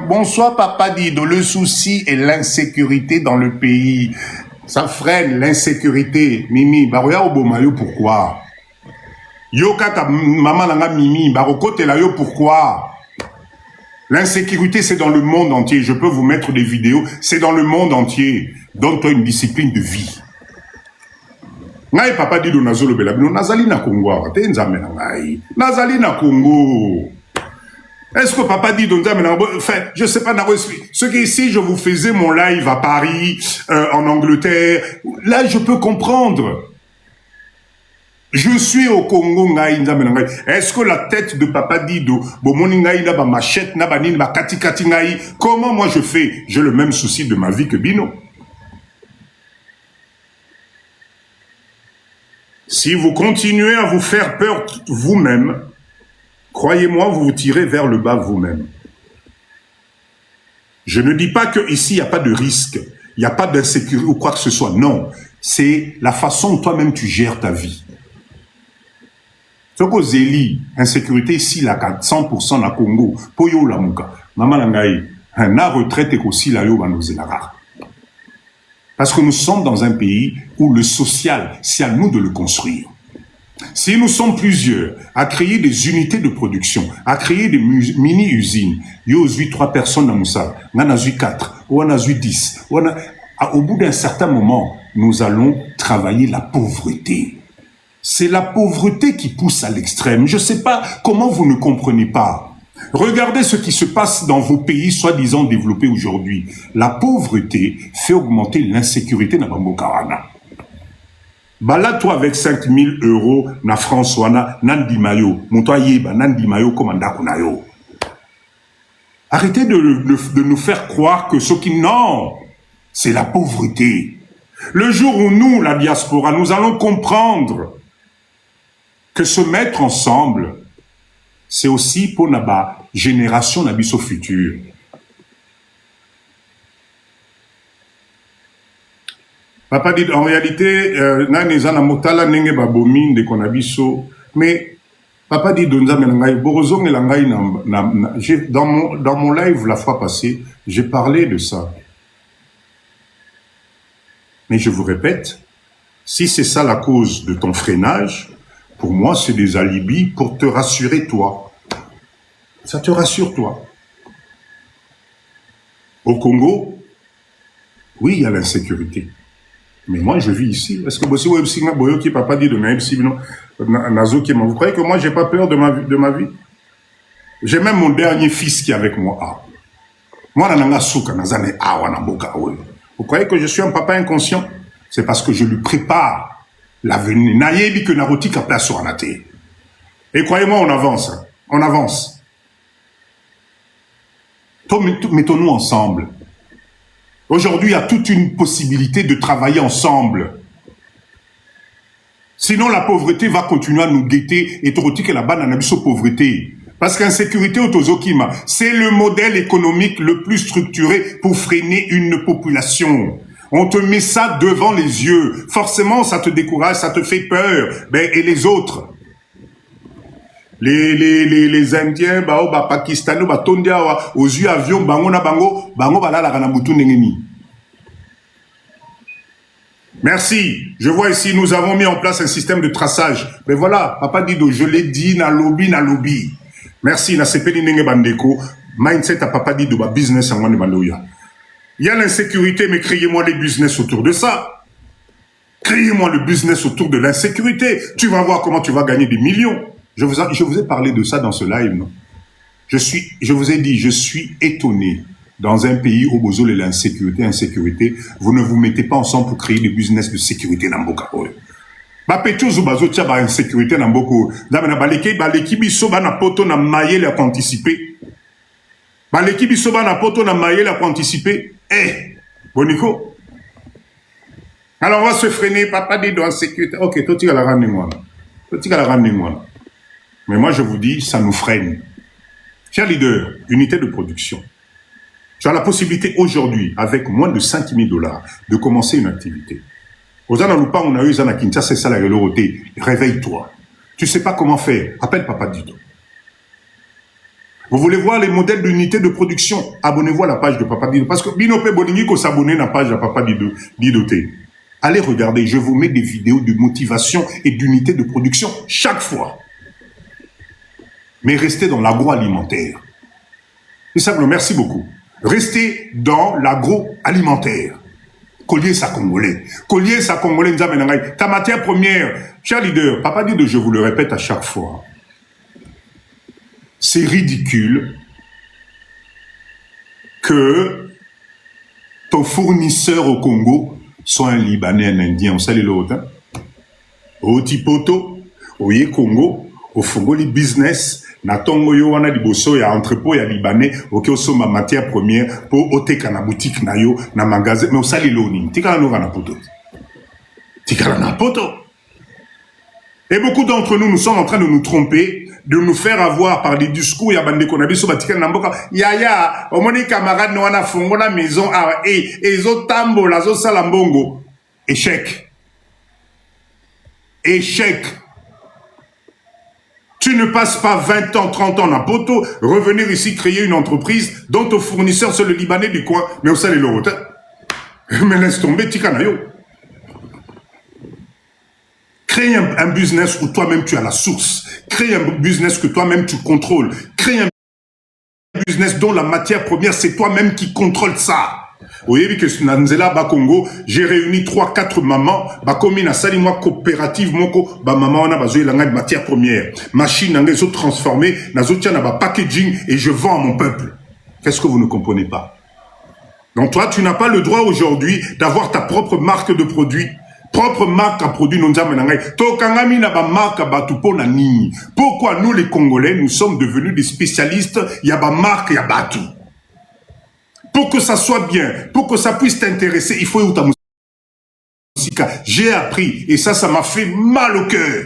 Bonsoir, Papa Dido. Le souci est l'insécurité dans le pays. Ça freine l'insécurité. Mimi, Baroya Obomayo, pourquoi? Yoka, maman langa Mimi, Barokote la yo, pourquoi? L'insécurité, c'est dans le monde entier. Je peux vous mettre des vidéos. C'est dans le monde entier. Donne-toi une discipline de vie. Ngai papa dit nazolo belabino nazali na Congo. Nazali na Congo. Est-ce que papa dit enfin, je sais pas, ce qui ici, je vous faisais mon live à Paris, en Angleterre. Là, je peux comprendre. Je suis au Congo, est-ce que la tête de Papa Dido, ba machette, ba kati kati ngai, comment moi je fais? J'ai le même souci de ma vie que Bino. Si vous continuez à vous faire peur vous-même, croyez-moi, vous vous tirez vers le bas vous-même. Je ne dis pas qu'ici, il n'y a pas de risque, il n'y a pas d'insécurité ou quoi que ce soit. Non, c'est la façon dont toi-même tu gères ta vie. Ce que Zéli, insécurité ici, la 100% na Congo, Poyo la Mouka, Maman Langaï, na retraite et aussi la yo banozelara. Parce que nous sommes dans un pays où le social, c'est à nous de le construire. Si nous sommes plusieurs à créer des unités de production, à créer des mini-usines, yo zui 3 personnes dans Moussa, on a zui 4, ou on a zui 10, au bout d'un certain moment, nous allons travailler la pauvreté. C'est la pauvreté qui pousse à l'extrême. Je ne sais pas comment vous ne comprenez pas. Regardez ce qui se passe dans vos pays soi-disant développés aujourd'hui. La pauvreté fait augmenter l'insécurité dans Bambokarana. Bah là, toi, avec 5 000 € na France, nandi mayo, montoyeba, nandi mayo, commanda kunayo. Arrêtez de nous faire croire que ce qui... Non, c'est la pauvreté. Le jour où nous, la diaspora, nous allons comprendre que se mettre ensemble, c'est aussi pour la génération nabiso future. Papa dit, en réalité, mais papa dit, dans mon live la fois passée, j'ai parlé de ça. Mais je vous répète, si c'est ça la cause de ton freinage, pour moi, c'est des alibis pour te rassurer, toi. Ça te rassure, toi. Au Congo, oui, il y a l'insécurité. Mais moi, je vis ici. Est-ce que vous papa dit de vous croyez que moi, j'ai pas peur de ma vie? J'ai même mon dernier fils qui est avec moi. Ah. Moi, vous croyez que je suis un papa inconscient? C'est parce que je lui prépare l'avenir. Nayebi que Narutika place sur la terre. Et croyez-moi, on avance. On avance. Mettons-nous ensemble. Aujourd'hui, il y a toute une possibilité de travailler ensemble. Sinon, la pauvreté va continuer à nous guetter et Toroti que la banane a pauvreté. Parce qu'insécurité autozokima, c'est le modèle économique le plus structuré pour freiner une population. On te met ça devant les yeux. Forcément, ça te décourage, ça te fait peur. Ben, et les autres? Les Indiens, Pakistanais, Tondia, aux yeux avions, bango, la mutu nengeni. Merci. Je vois ici, nous avons mis en place un système de traçage. Mais voilà, Papa Dido, je l'ai dit, na lobby. Merci, na sepeli nenge bandeko. Mindset à Papa Dido, business en wane bandoya. Il y a l'insécurité, mais créez-moi les business autour de ça. Créez-moi le business autour de l'insécurité. Tu vas voir comment tu vas gagner des millions. Je vous ai parlé de ça dans ce live, non? Je vous ai dit, je suis étonné. Dans un pays où vous avez l'insécurité, vous ne vous mettez pas ensemble pour créer des business de sécurité dans Mboka. Ba petchose ou bazo tia ba insécurité dans Mboka. D'abord, baleki biso ba na poto na maille pour anticiper. Baleki biso ba na poto na maille pour anticiper. Boniko. Alors on va se freiner, papa dit dans sécurité. Ok, toi tu vas la rendre moi. Mais moi je vous dis, ça nous freine. Cher leader, unité de production. Tu as la possibilité aujourd'hui, avec moins de 5 000 $, de commencer une activité. Aux Analoupa, on a eu Zana Kinshasa, c'est ça la réalité. Réveille-toi. Tu ne sais pas comment faire. Appelle Papa Dido. Vous voulez voir les modèles d'unité de production? Abonnez-vous à la page de Papa Dido. Parce que Binope Boningi, qu'on s'abonne à la page de Papa Dido. Allez regarder, je vous mets des vidéos de motivation et d'unité de production chaque fois. Mais restez dans l'agroalimentaire. C'est simple, merci beaucoup. Restez dans l'agroalimentaire. Collier sa Congolais. Ta matière première, cher leader, Papa Dido, je vous le répète à chaque fois, c'est ridicule que ton fournisseur au Congo soit un Libanais, un Indien, on sait l'autre. Au Tipoto, au Congo, au Fongoli business, na tongo yo wana liboso ya entrepôt ya Libanais, ok osoma matière première pour oteka na boutique na yo na magasin, mais osali loni tikala no na poto. Tikala na poto. Et beaucoup d'entre nous sommes en train de nous tromper, de nous faire avoir par des discours ya bande konabi so batika na mboka ya omoni camarade no wana fongo na maison ezo tambola zo sala mbongo. Échec. Tu ne passes pas 20 ans, 30 ans dans Poto, revenir ici créer une entreprise dont ton fournisseur c'est le Libanais du coin, mais au salé l'autre. Mais laisse tomber, Tikanayo. Crée un business où toi-même tu as la source. Crée un business que toi-même tu contrôles. Crée un business dont la matière première, c'est toi-même qui contrôle ça. Vous voyez que dans Nzela Congo, j'ai réuni 3-4 mamans, comme une salle coopérative, maman on a besoin de matière première, machine on les transformées, packaging et je vends à mon peuple. Qu'est-ce que vous ne comprenez pas? Donc toi, tu n'as pas le droit aujourd'hui d'avoir ta propre marque de produit. Propre marque à produit non menangai. Tokangami na ba marque batupo na nini. Pourquoi nous les Congolais, nous sommes devenus des spécialistes, ya ba marque ya batu. Pour que ça soit bien, pour que ça puisse t'intéresser, il faut y ta musique. J'ai appris, et ça m'a fait mal au cœur.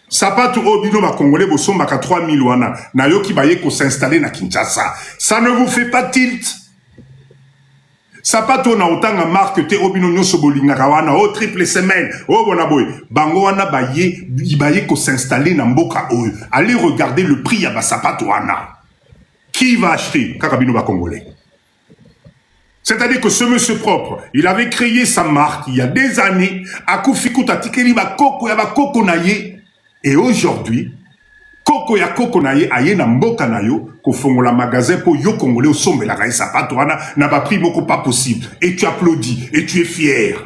Sapato obino ma Congolais bosomba ka 3000 wana. Na yo ki baye ko s'installer na Kinshasa. Ça ne vous fait pas tilt. Sapato na otanga marque te obino nyoso bolinga wana o triple semaine. Oh bonaboy, bango wana baye ko s'installer na mboka oyo. Allez regarder le prix ya ba sapato wana. Qui va acheter kakabino ba Congolais? C'est-à-dire que ce monsieur propre, il avait créé sa marque il y a des années, à Koufikout, à Tikeli, à Koko, à Koko Naye, et aujourd'hui, Koko ya koko na ye aye na mboka na yo ko fongola magasin pour yo congolais au sommet la raïsa patouana n'a pas pris moko pas possible et tu applaudis et tu es fier.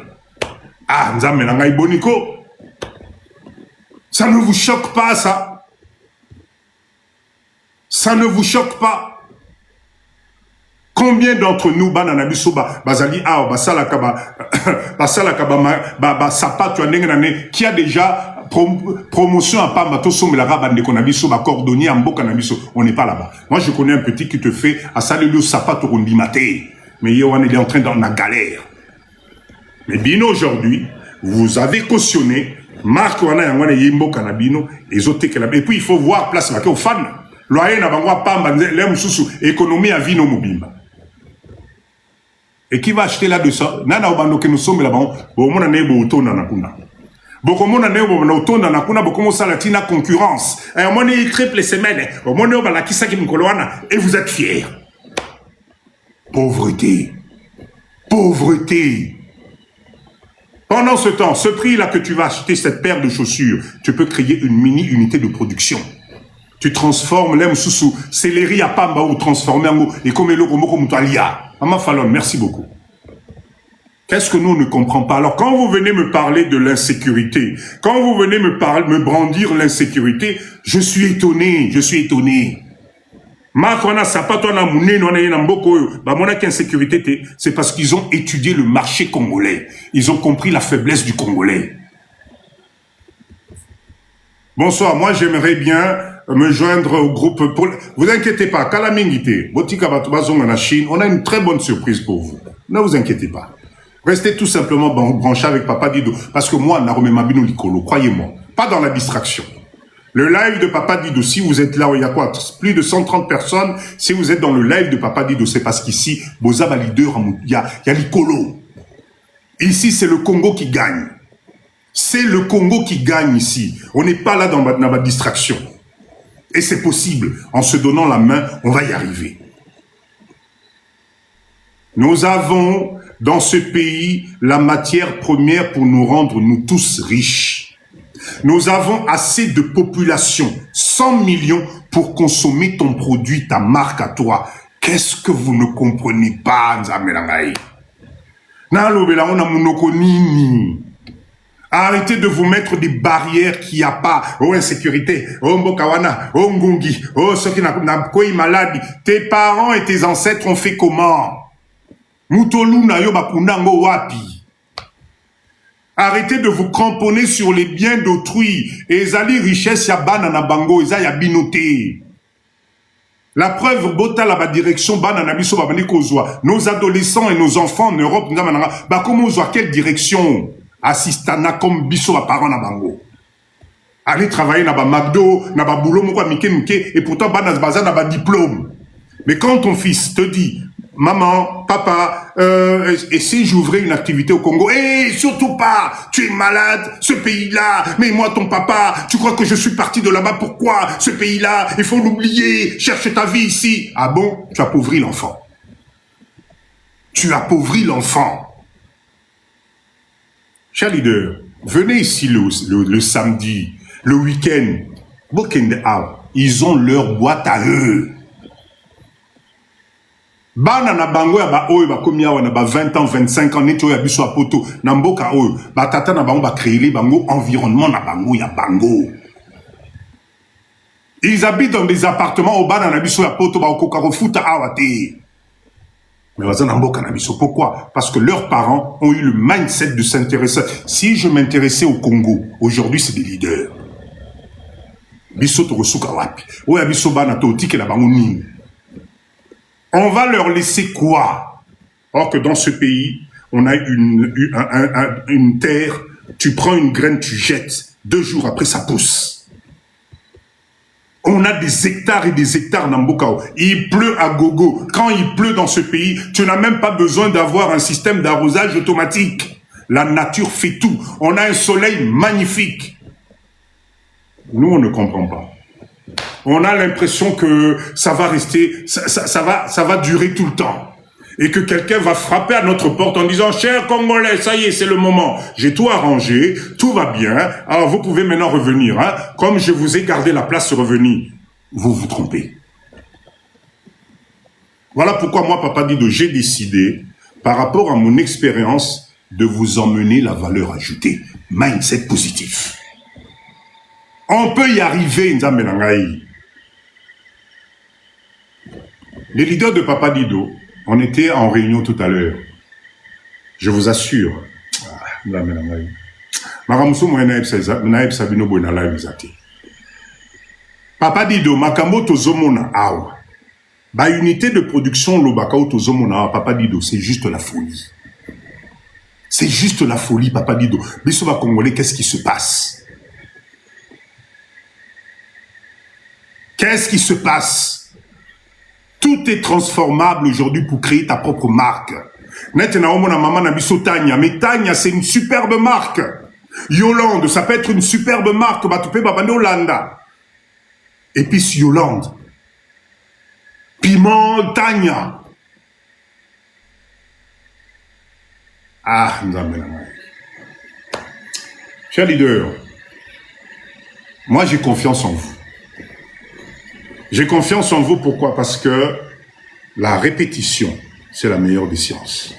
Ah nzambe na ngai boniko. Ça ne vous choque pas ça? Ça ne vous choque pas? Combien d'entre nous banana biso bazali a basala kaba sapato ndenge qui a déjà promotion à Pamba, to sombe la rabande qu'on a biso ba cordonnier en boka na biso, on n'est pas là-bas. Moi je connais un petit qui te fait à saler le sapato rondimate, mais il est en train dans la galère. Mais bien aujourd'hui, vous avez cautionné Marc wana yangwana yimbo kanabino ezote kala et puis il faut voir place la au fan. Loyer na bangwa Pamba l'aime sous économie à vino mobimba. Et qui va acheter là de ça? Nana obando que nous sommes là-bas, bon mon ane bo auto na kuna. Boko mon ane bo na auto na kuna boko mo salatina concurrence. Et mon ane triple semaine, mon ane ba la kisa ki mkoloana et vous êtes fiers. Pauvreté. Pauvreté. Pendant ce temps, ce prix-là que tu vas acheter cette paire de chaussures, tu peux créer une mini-unité de production. Tu transformes l'aime sous céleri à Pamba ou transformer en et comme le moko mutalia. Ama Fallon, merci beaucoup. Qu'est-ce que nous ne comprenons pas? Alors, quand vous venez me parler de l'insécurité, quand vous venez me brandir l'insécurité, je suis étonné, je suis étonné. C'est parce qu'ils ont étudié le marché congolais. Ils ont compris la faiblesse du Congolais. Bonsoir, moi j'aimerais bien me joindre au groupe. Vous inquiétez pas, Kalamingité, en Chine, on a une très bonne surprise pour vous. Ne vous inquiétez pas. Restez tout simplement branchés avec Papa Dido. Parce que moi, Narome Mabino Likolo, croyez-moi, pas dans la distraction. Le live de Papa Dido, si vous êtes là, il y a quoi? Plus de 130 personnes. Si vous êtes dans le live de Papa Dido, c'est parce qu'ici, Bozaba leader, il y a Likolo. Ici, c'est le Congo qui gagne. C'est le Congo qui gagne ici. On n'est pas là dans ma distraction. Et c'est possible. En se donnant la main, on va y arriver. Nous avons dans ce pays la matière première pour nous rendre, nous tous, riches. Nous avons assez de population, 100 millions, pour consommer ton produit, ta marque à toi. Qu'est-ce que vous ne comprenez pas, Nzamerangaï? Arrêtez de vous mettre des barrières qu'il n'y a pas. Oh, insécurité. Oh, Mbokawana. Oh, Ngungi. Oh, ceux qui n'ont quoi maladie. Tes parents et tes ancêtres ont fait comment? Mutolu na yo bakundango wapi. Arrêtez de vous cramponner sur les biens d'autrui. Et ezali richesse ya banana bango, eza ya binoté. La preuve, bota la direction banana biso babani kozwa. Nos adolescents et nos enfants en Europe, bah comment ozwa quelle direction? Assistana comme biso à parents na bango. Allez travailler na ba McDo, na ba boulot moko mike et pourtant banas baza na ba diplôme. Mais quand ton fils te dit maman, papa, et si j'ouvrais une activité au Congo, surtout pas, tu es malade, ce pays-là, mais moi ton papa, tu crois que je suis parti de là-bas, pourquoi ce pays-là, il faut l'oublier, cherche ta vie ici. Ah bon, tu appauvris l'enfant. Tu appauvris l'enfant. Chers leaders, venez ici le samedi, le week-end. Ils ont leur boîte à eux. Banana bango ya ba oyo ba komia wana ba 20 ans 25 ans neto ya biso apoto na mboka oyo ba tata na bango ba créer bango environnement na bango ya bango. Ils habitent dans des appartements au banana biso ya poto ba okoka refuta awate. Mais bazana mboka na biso, pourquoi? Parce que leurs parents ont eu le mindset de s'intéresser. Si je m'intéressais au Congo, aujourd'hui c'est des leaders. Biso to resuka wapi. Oya biso bana to tike la bango nini. On va leur laisser quoi? Or que dans ce pays, on a une terre, tu prends une graine, tu jettes, 2 jours après ça pousse. On a des hectares et des hectares dans Mbokao. Il pleut à gogo. Quand il pleut dans ce pays, tu n'as même pas besoin d'avoir un système d'arrosage automatique. La nature fait tout. On a un soleil magnifique. Nous, on ne comprend pas. On a l'impression que ça va rester, ça va durer tout le temps. et que quelqu'un va frapper à notre porte en disant « Chers Congolais, ça y est, c'est le moment. J'ai tout arrangé, tout va bien. Alors vous pouvez maintenant revenir. Hein. Comme je vous ai gardé la place revenir. » Vous vous trompez. Voilà pourquoi moi, Papa Dido, j'ai décidé, par rapport à mon expérience, de vous emmener la valeur ajoutée. Mindset positif. On peut y arriver, Nzambe Nangaï. Les leaders de Papa Dido, on était en réunion tout à l'heure. Je vous assure. Papa Dido, Makambo Tozomona Awa. Ba unité de production Lobakao Tozomona Awa, Papa Dido, c'est juste la folie. C'est juste la folie, Papa Dido. Bissova Congolais, qu'est-ce qui se passe? Qu'est-ce qui se passe? Tout est transformable aujourd'hui pour créer ta propre marque. Maintenant, maman na biso Tanya, mais Tanya, c'est une superbe marque. Yolande, ça peut être une superbe marque. Batupé babane Hollanda. Épice Yolande. Piment Tanya. Ah, nous avons. Chers leaders, moi j'ai confiance en vous. J'ai confiance en vous, pourquoi? Parce que la répétition, c'est la meilleure des sciences.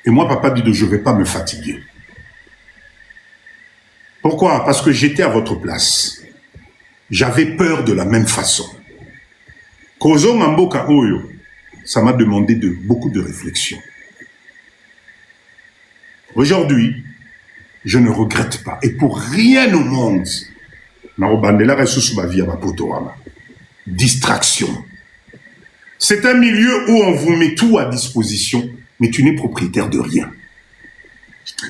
Et moi, Papa Dido, je ne vais pas me fatiguer. Pourquoi? Parce que j'étais à votre place. J'avais peur de la même façon. Kozo Mamboka Oyo, ça m'a demandé beaucoup de réflexion. Aujourd'hui, je ne regrette pas. Et pour rien au monde, distraction. C'est un milieu où on vous met tout à disposition, mais tu n'es propriétaire de rien.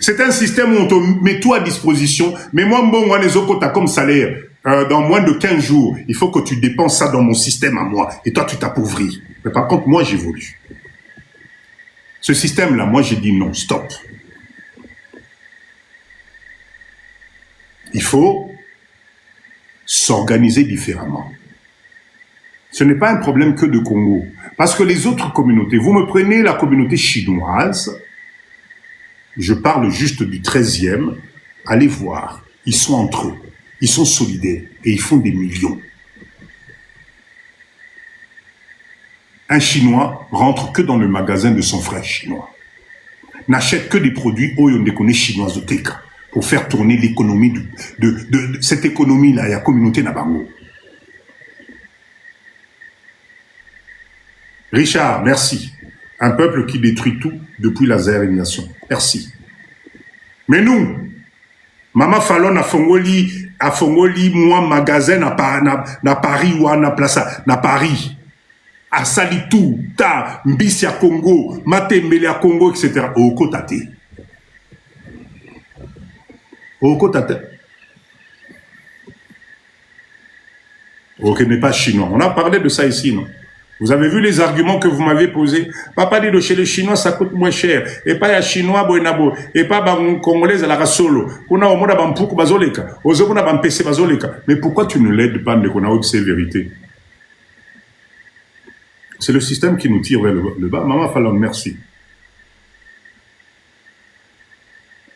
C'est un système où on te met tout à disposition, mais moi, tu as comme salaire, dans moins de 15 jours, il faut que tu dépenses ça dans mon système à moi, et toi, tu t'appauvris. Mais par contre, moi, j'évolue. Ce système-là, moi, j'ai dit non, stop. Il faut s'organiser différemment. Ce n'est pas un problème que de Congo. Parce que les autres communautés, vous me prenez la communauté chinoise, je parle juste du 13e, allez voir, ils sont entre eux, ils sont solidaires et ils font des millions. Un Chinois rentre que dans le magasin de son frère chinois, n'achète que des produits Oyondekone chinoises de Teka, pour faire tourner l'économie de cette économie-là, il y a communauté Nabango. Richard, merci. Un peuple qui détruit tout depuis la zérénisation. Merci. Mais nous, Maman Fallon a fongoli, moi, magasin na Paris ou na Plaza, na Paris. A Salitou, Ta, Mbisi à Congo, Matembele à Congo, etc. Au Kotate. Ok, n'est pas chinois. On a parlé de ça ici, non? Vous avez vu les arguments que vous m'avez posés? Papa dit que chez les Chinois, ça coûte moins cher. Et pas les Chinois, boinabo. Et pas les Congolais à la solo. On a au moins un pouco bazoleka. Aux autres, on a un PC bazoleka. Mais pourquoi tu ne l'aides pas de qu'on a c'est vérité? C'est le système qui nous tire vers le bas. Maman Fallon, merci.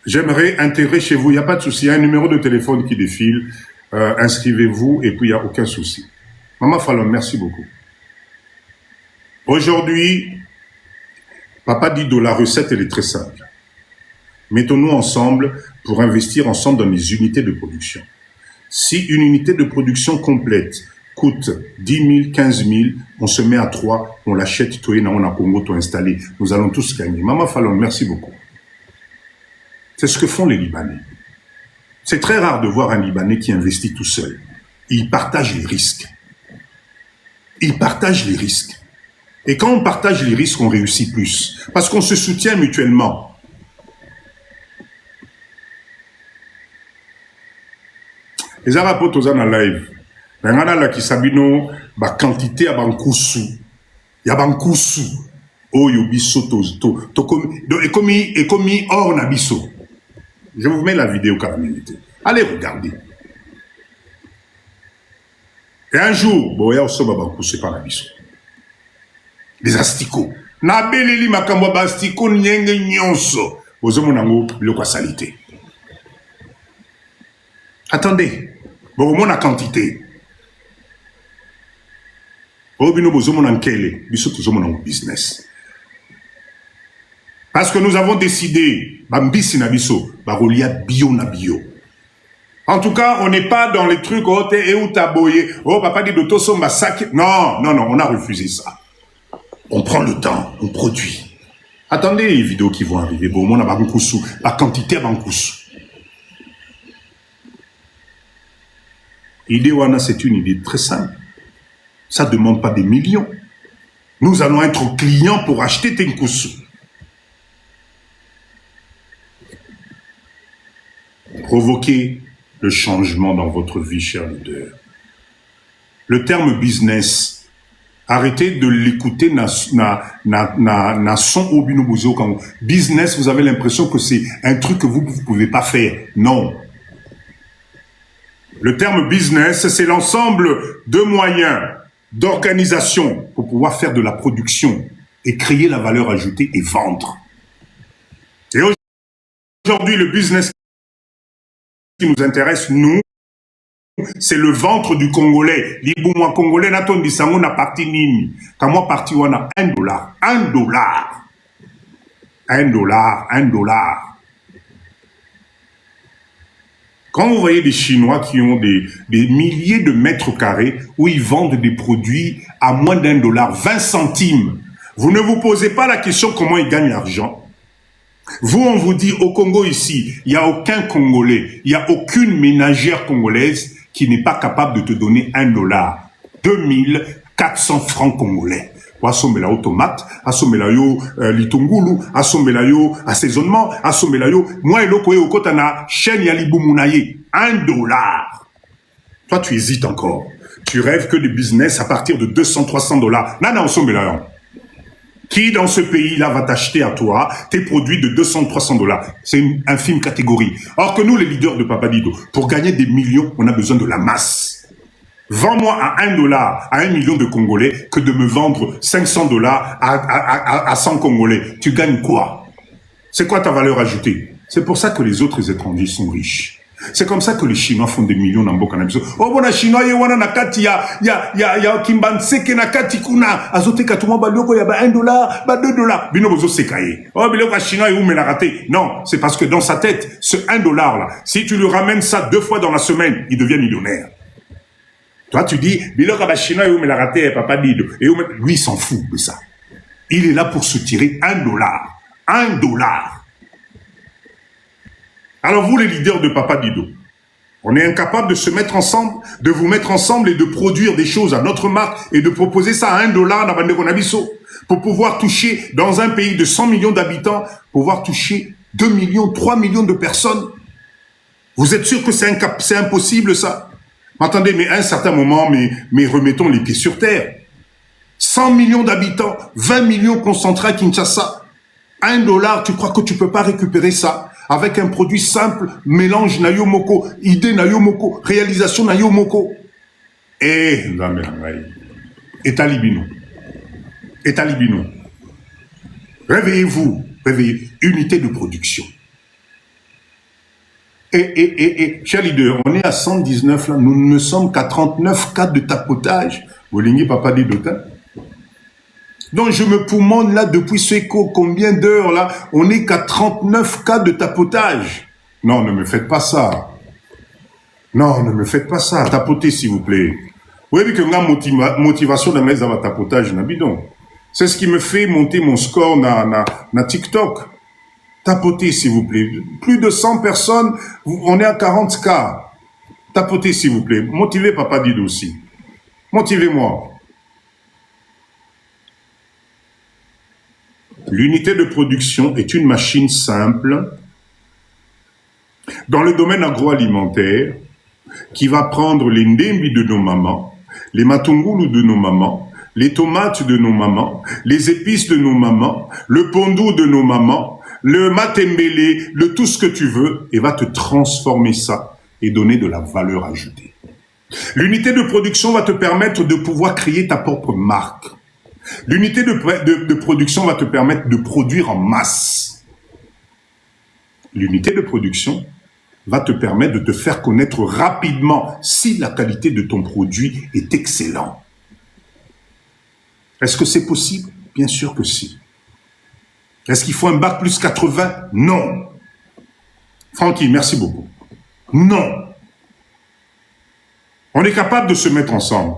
J'aimerais intégrer chez vous, il n'y a pas de souci, il y a un numéro de téléphone qui défile, inscrivez-vous et puis il n'y a aucun souci. Maman Fallon, merci beaucoup. Aujourd'hui, Papa Dido, la recette, elle est très simple. Mettons-nous ensemble pour investir ensemble dans les unités de production. Si une unité de production complète coûte 10 000, 15 000, on se met à 3, on l'achète, toi, on a Congo, tout installé. Nous allons tous gagner. Maman Fallon, merci beaucoup. C'est ce que font les Libanais. C'est très rare de voir un Libanais qui investit tout seul. Il partage les risques. Il partage les risques. Et quand on partage les risques, on réussit plus. Parce qu'on se soutient mutuellement. Les Arabes sont en live. Il y a une quantité de bankusu. Il y a bankusu. Oh, yobiso to. Et comme or nabiso. Je vous mets la vidéo caramélité. Allez regarder. Et un jour, boya osoba bankusu par nabiso. des asticots. Na beleli makambo ba asticots nyenge nyonso. Bozomona ngo biloko salité. Attendez, bomona quantité. Obino bozomona nkele, biso tozomona business. Parce que nous avons décidé, bambisi na biso, barolia bio na bio. En tout cas, on n'est pas dans les trucs, oh, t'es où t'as boyé, oh, papa dit d'auto somba sac. Non, non, non, on a refusé ça. On prend le temps, on produit. Attendez les vidéos qui vont arriver. Bon, on a bankusu, la quantité bankusu. Idée wana, c'est une idée très simple. Ça ne demande pas des millions. Nous allons être clients pour acheter Tenkusu. Provoquez le changement dans votre vie, cher leader. Le terme business, arrêtez de l'écouter na son obinobozo quand business, vous avez l'impression que c'est un truc que vous ne pouvez pas faire. Non. Le terme business, c'est l'ensemble de moyens, d'organisation pour pouvoir faire de la production et créer la valeur ajoutée et vendre. Et aujourd'hui, le business qui nous intéresse, nous, c'est le ventre du Congolais. Liboumwa Congolais, naton disango na parti nini. Quand moi parti, on a $1. $1. Quand vous voyez des Chinois qui ont des milliers de mètres carrés où ils vendent des produits à moins $1, 20 centimes, vous ne vous posez pas la question comment ils gagnent l'argent. Vous, on vous dit, au Congo ici, il n'y a aucun Congolais, il n'y a aucune ménagère congolaise qui n'est pas capable de te donner $1, 2400 francs congolais. Assombela yo tomate, assombela yo litungulu, assombela yo assaisonnement, assombela yo moi eloko yo kotana chaîne ya libumunaye $1. Toi tu hésites encore. Tu rêves que du business à partir de $200-300. Nana assombela yo. Qui dans ce pays-là va t'acheter à toi tes produits de $200-300? C'est une infime catégorie. Or que nous, les leaders de Papa Dido, pour gagner des millions, on a besoin de la masse. Vends-moi à $1 à 1 million de Congolais que de me vendre $500 à 100 Congolais. Tu gagnes quoi? C'est quoi ta valeur ajoutée? C'est pour ça que les autres étrangers sont riches. C'est comme ça que les Chinois font des millions dans Mboka Nabiso. Oh, bon, les Chinois, il y a nakati, ya kimbanseke nakati kuna, azote katuma baloko, ya $1, $2. Bino bozo sekaye. Oh, biloko Chinois, il me l'a raté. Non, c'est parce que dans sa tête, ce $1 là, si tu lui ramènes ça 2 fois dans la semaine, il devient millionnaire. Toi, tu dis, biloko Chinois, il me l'a raté, papa Dido. Et lui, il s'en fout de ça. Il est là pour se tirer $1. $1. Alors vous, les leaders de Papa Dido, on est incapable de se mettre ensemble, de vous mettre ensemble et de produire des choses à notre marque et de proposer ça à $1 dans Bandeko Nabiso pour pouvoir toucher, dans un pays de 100 millions d'habitants, pouvoir toucher 2 millions, 3 millions de personnes. Vous êtes sûr que c'est impossible ça? Attendez, mais à un certain moment, mais remettons les pieds sur terre. 100 millions d'habitants, 20 millions concentrés à Kinshasa. $1, tu crois que tu peux pas récupérer ça? Avec un produit simple, mélange na yo moko, idée na yo moko, réalisation na yo moko. Eh, État Libino. État Libino. Réveillez-vous, réveillez. Unité de production. Cher leader, on est à 119 là, nous ne sommes qu'à 39 cas de tapotage. Bolingi Papa Dido. Donc je me poumonne là depuis combien d'heures là, on n'est qu'à 39 cas de tapotage. Non, ne me faites pas ça. Non, ne me faites pas ça. Tapotez s'il vous plaît. Vous voyez que ma motivation de mettre dans le tapotage, bidon. C'est ce qui me fait monter mon score na TikTok. Tapotez s'il vous plaît. Plus de 100 personnes, on est à 40 cas. Tapotez s'il vous plaît. Motivez Papa Dido aussi. Motivez-moi. L'unité de production est une machine simple dans le domaine agroalimentaire qui va prendre les ndembi de nos mamans, les matungulu de nos mamans, les tomates de nos mamans, les épices de nos mamans, le pondou de nos mamans, le matembele, le tout ce que tu veux, et va te transformer ça et donner de la valeur ajoutée. L'unité de production va te permettre de pouvoir créer ta propre marque. L'unité de production va te permettre de produire en masse. L'unité de production va te permettre de te faire connaître rapidement si la qualité de ton produit est excellente. Est-ce que c'est possible? Bien sûr que si. Est-ce qu'il faut un bac plus 80? Non. Francky, merci beaucoup. Non. On est capable de se mettre ensemble.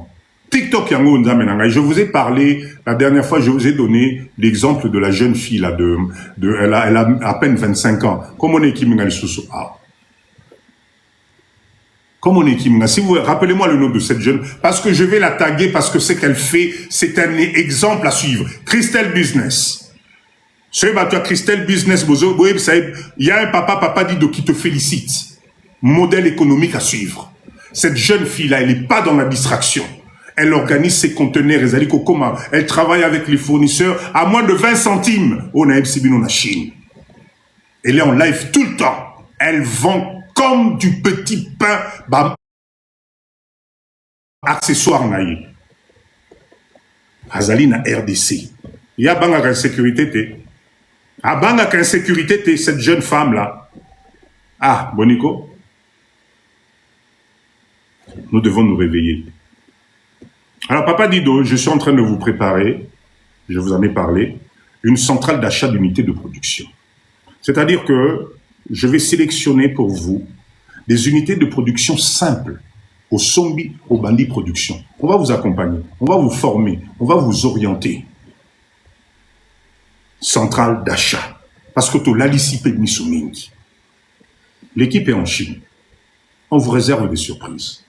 TikTok Yango Nzamenanga. Je vous ai parlé, la dernière fois, je vous ai donné l'exemple de la jeune fille, là, elle a à peine 25 ans. Comme on est qui Comme on est qui si vous rappelez-moi le nom de cette jeune, parce que je vais la taguer, parce que ce qu'elle fait, c'est un exemple à suivre. Christelle Business. C'est toi, Christelle Business, il y a un papa Dido qui te félicite. Modèle économique à suivre. Cette jeune fille-là, elle n'est pas dans la distraction. Elle organise ses conteneurs, elle travaille avec les fournisseurs à moins de 20 centimes. On a MCB en Chine. Elle est en live tout le temps. Elle vend comme du petit pain, accessoire naïe. Azali na RDC. Il y a banga insécurité. A banga insécurité, cette jeune femme-là. Ah, Bonico. Nous devons nous réveiller. Alors, Papa Dido, je suis en train de vous préparer, je vous en ai parlé, une centrale d'achat d'unités de production. C'est-à-dire que je vais sélectionner pour vous des unités de production simples, au Sombi, au Bandi Production. On va vous accompagner, on va vous former, on va vous orienter. Centrale d'achat. Parce que tu l'alici Misoumingi. L'équipe est en Chine. On vous réserve des surprises.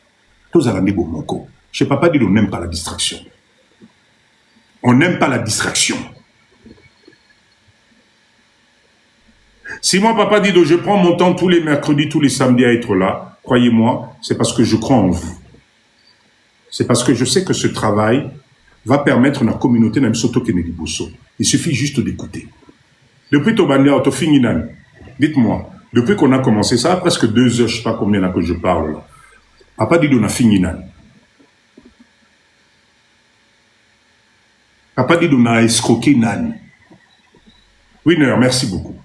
Tous à la Nebo Moko. Chez Papa Dido, on n'aime pas la distraction. On n'aime pas la distraction. Si moi, Papa Dido, je prends mon temps tous les mercredis, tous les samedis à être là, croyez-moi, c'est parce que je crois en vous. C'est parce que je sais que ce travail va permettre à la communauté d'Amsoto Kennedy Bosso. Il suffit juste d'écouter. Depuis Tobanda, Autofinginan, dites-moi, depuis qu'on a commencé ça, presque 2 heures, je ne sais pas combien là que je parle là. Papa Dido n'a fini nan. Papa Dido n'a escroqué nan. Winner, merci beaucoup.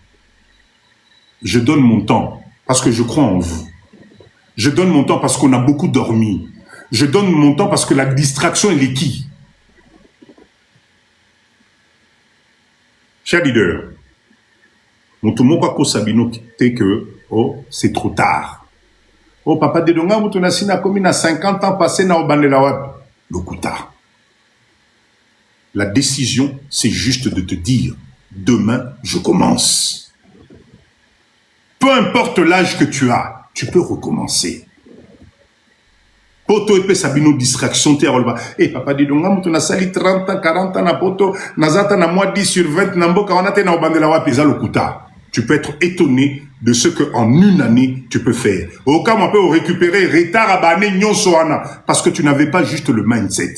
Je donne mon temps parce que je crois en vous. Je donne mon temps parce qu'on a beaucoup dormi. Je donne mon temps parce que la distraction, elle est qui? Cher leader, mon tout le monde sabino que oh, c'est trop tard. Oh, Papa Dedonga, moutonasi na komi na 50 ans passé na Obandelawad. Le coup tard. La décision, c'est juste de te dire, demain, je commence. Peu importe l'âge que tu as, tu peux recommencer. Poto epe sabino distraction te rolba. Eh, Papa Dedonga, moutona sali 30 ans, 40 ans na poto, nazata na moi 10 sur 20, namboka wanate na Obandelawad, pesa le coup tard. Tu peux être étonné de ce qu'en une année, tu peux faire. Au cas où on peut récupérer retard à bané nyon soana, parce que tu n'avais pas juste le mindset.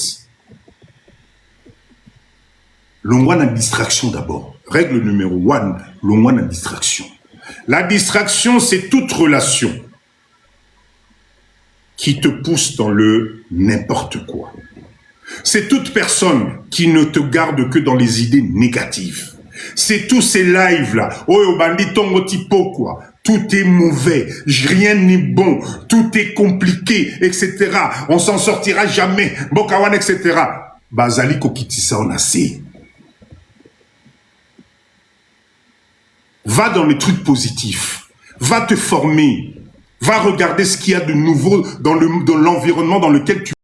L'on a distraction d'abord. Règle numéro 1, l'on a distraction. La distraction, c'est toute relation qui te pousse dans le n'importe quoi. C'est toute personne qui ne te garde que dans les idées négatives. C'est tous ces lives-là. Oh, bandit tongo tipo quoi. Tout est mauvais. Rien n'est bon. Tout est compliqué, etc. On s'en sortira jamais. Bokawan, etc. Bazali kokitisa on a assez. Va dans les trucs positifs. Va te former. Va regarder ce qu'il y a de nouveau dans l'environnement dans lequel tu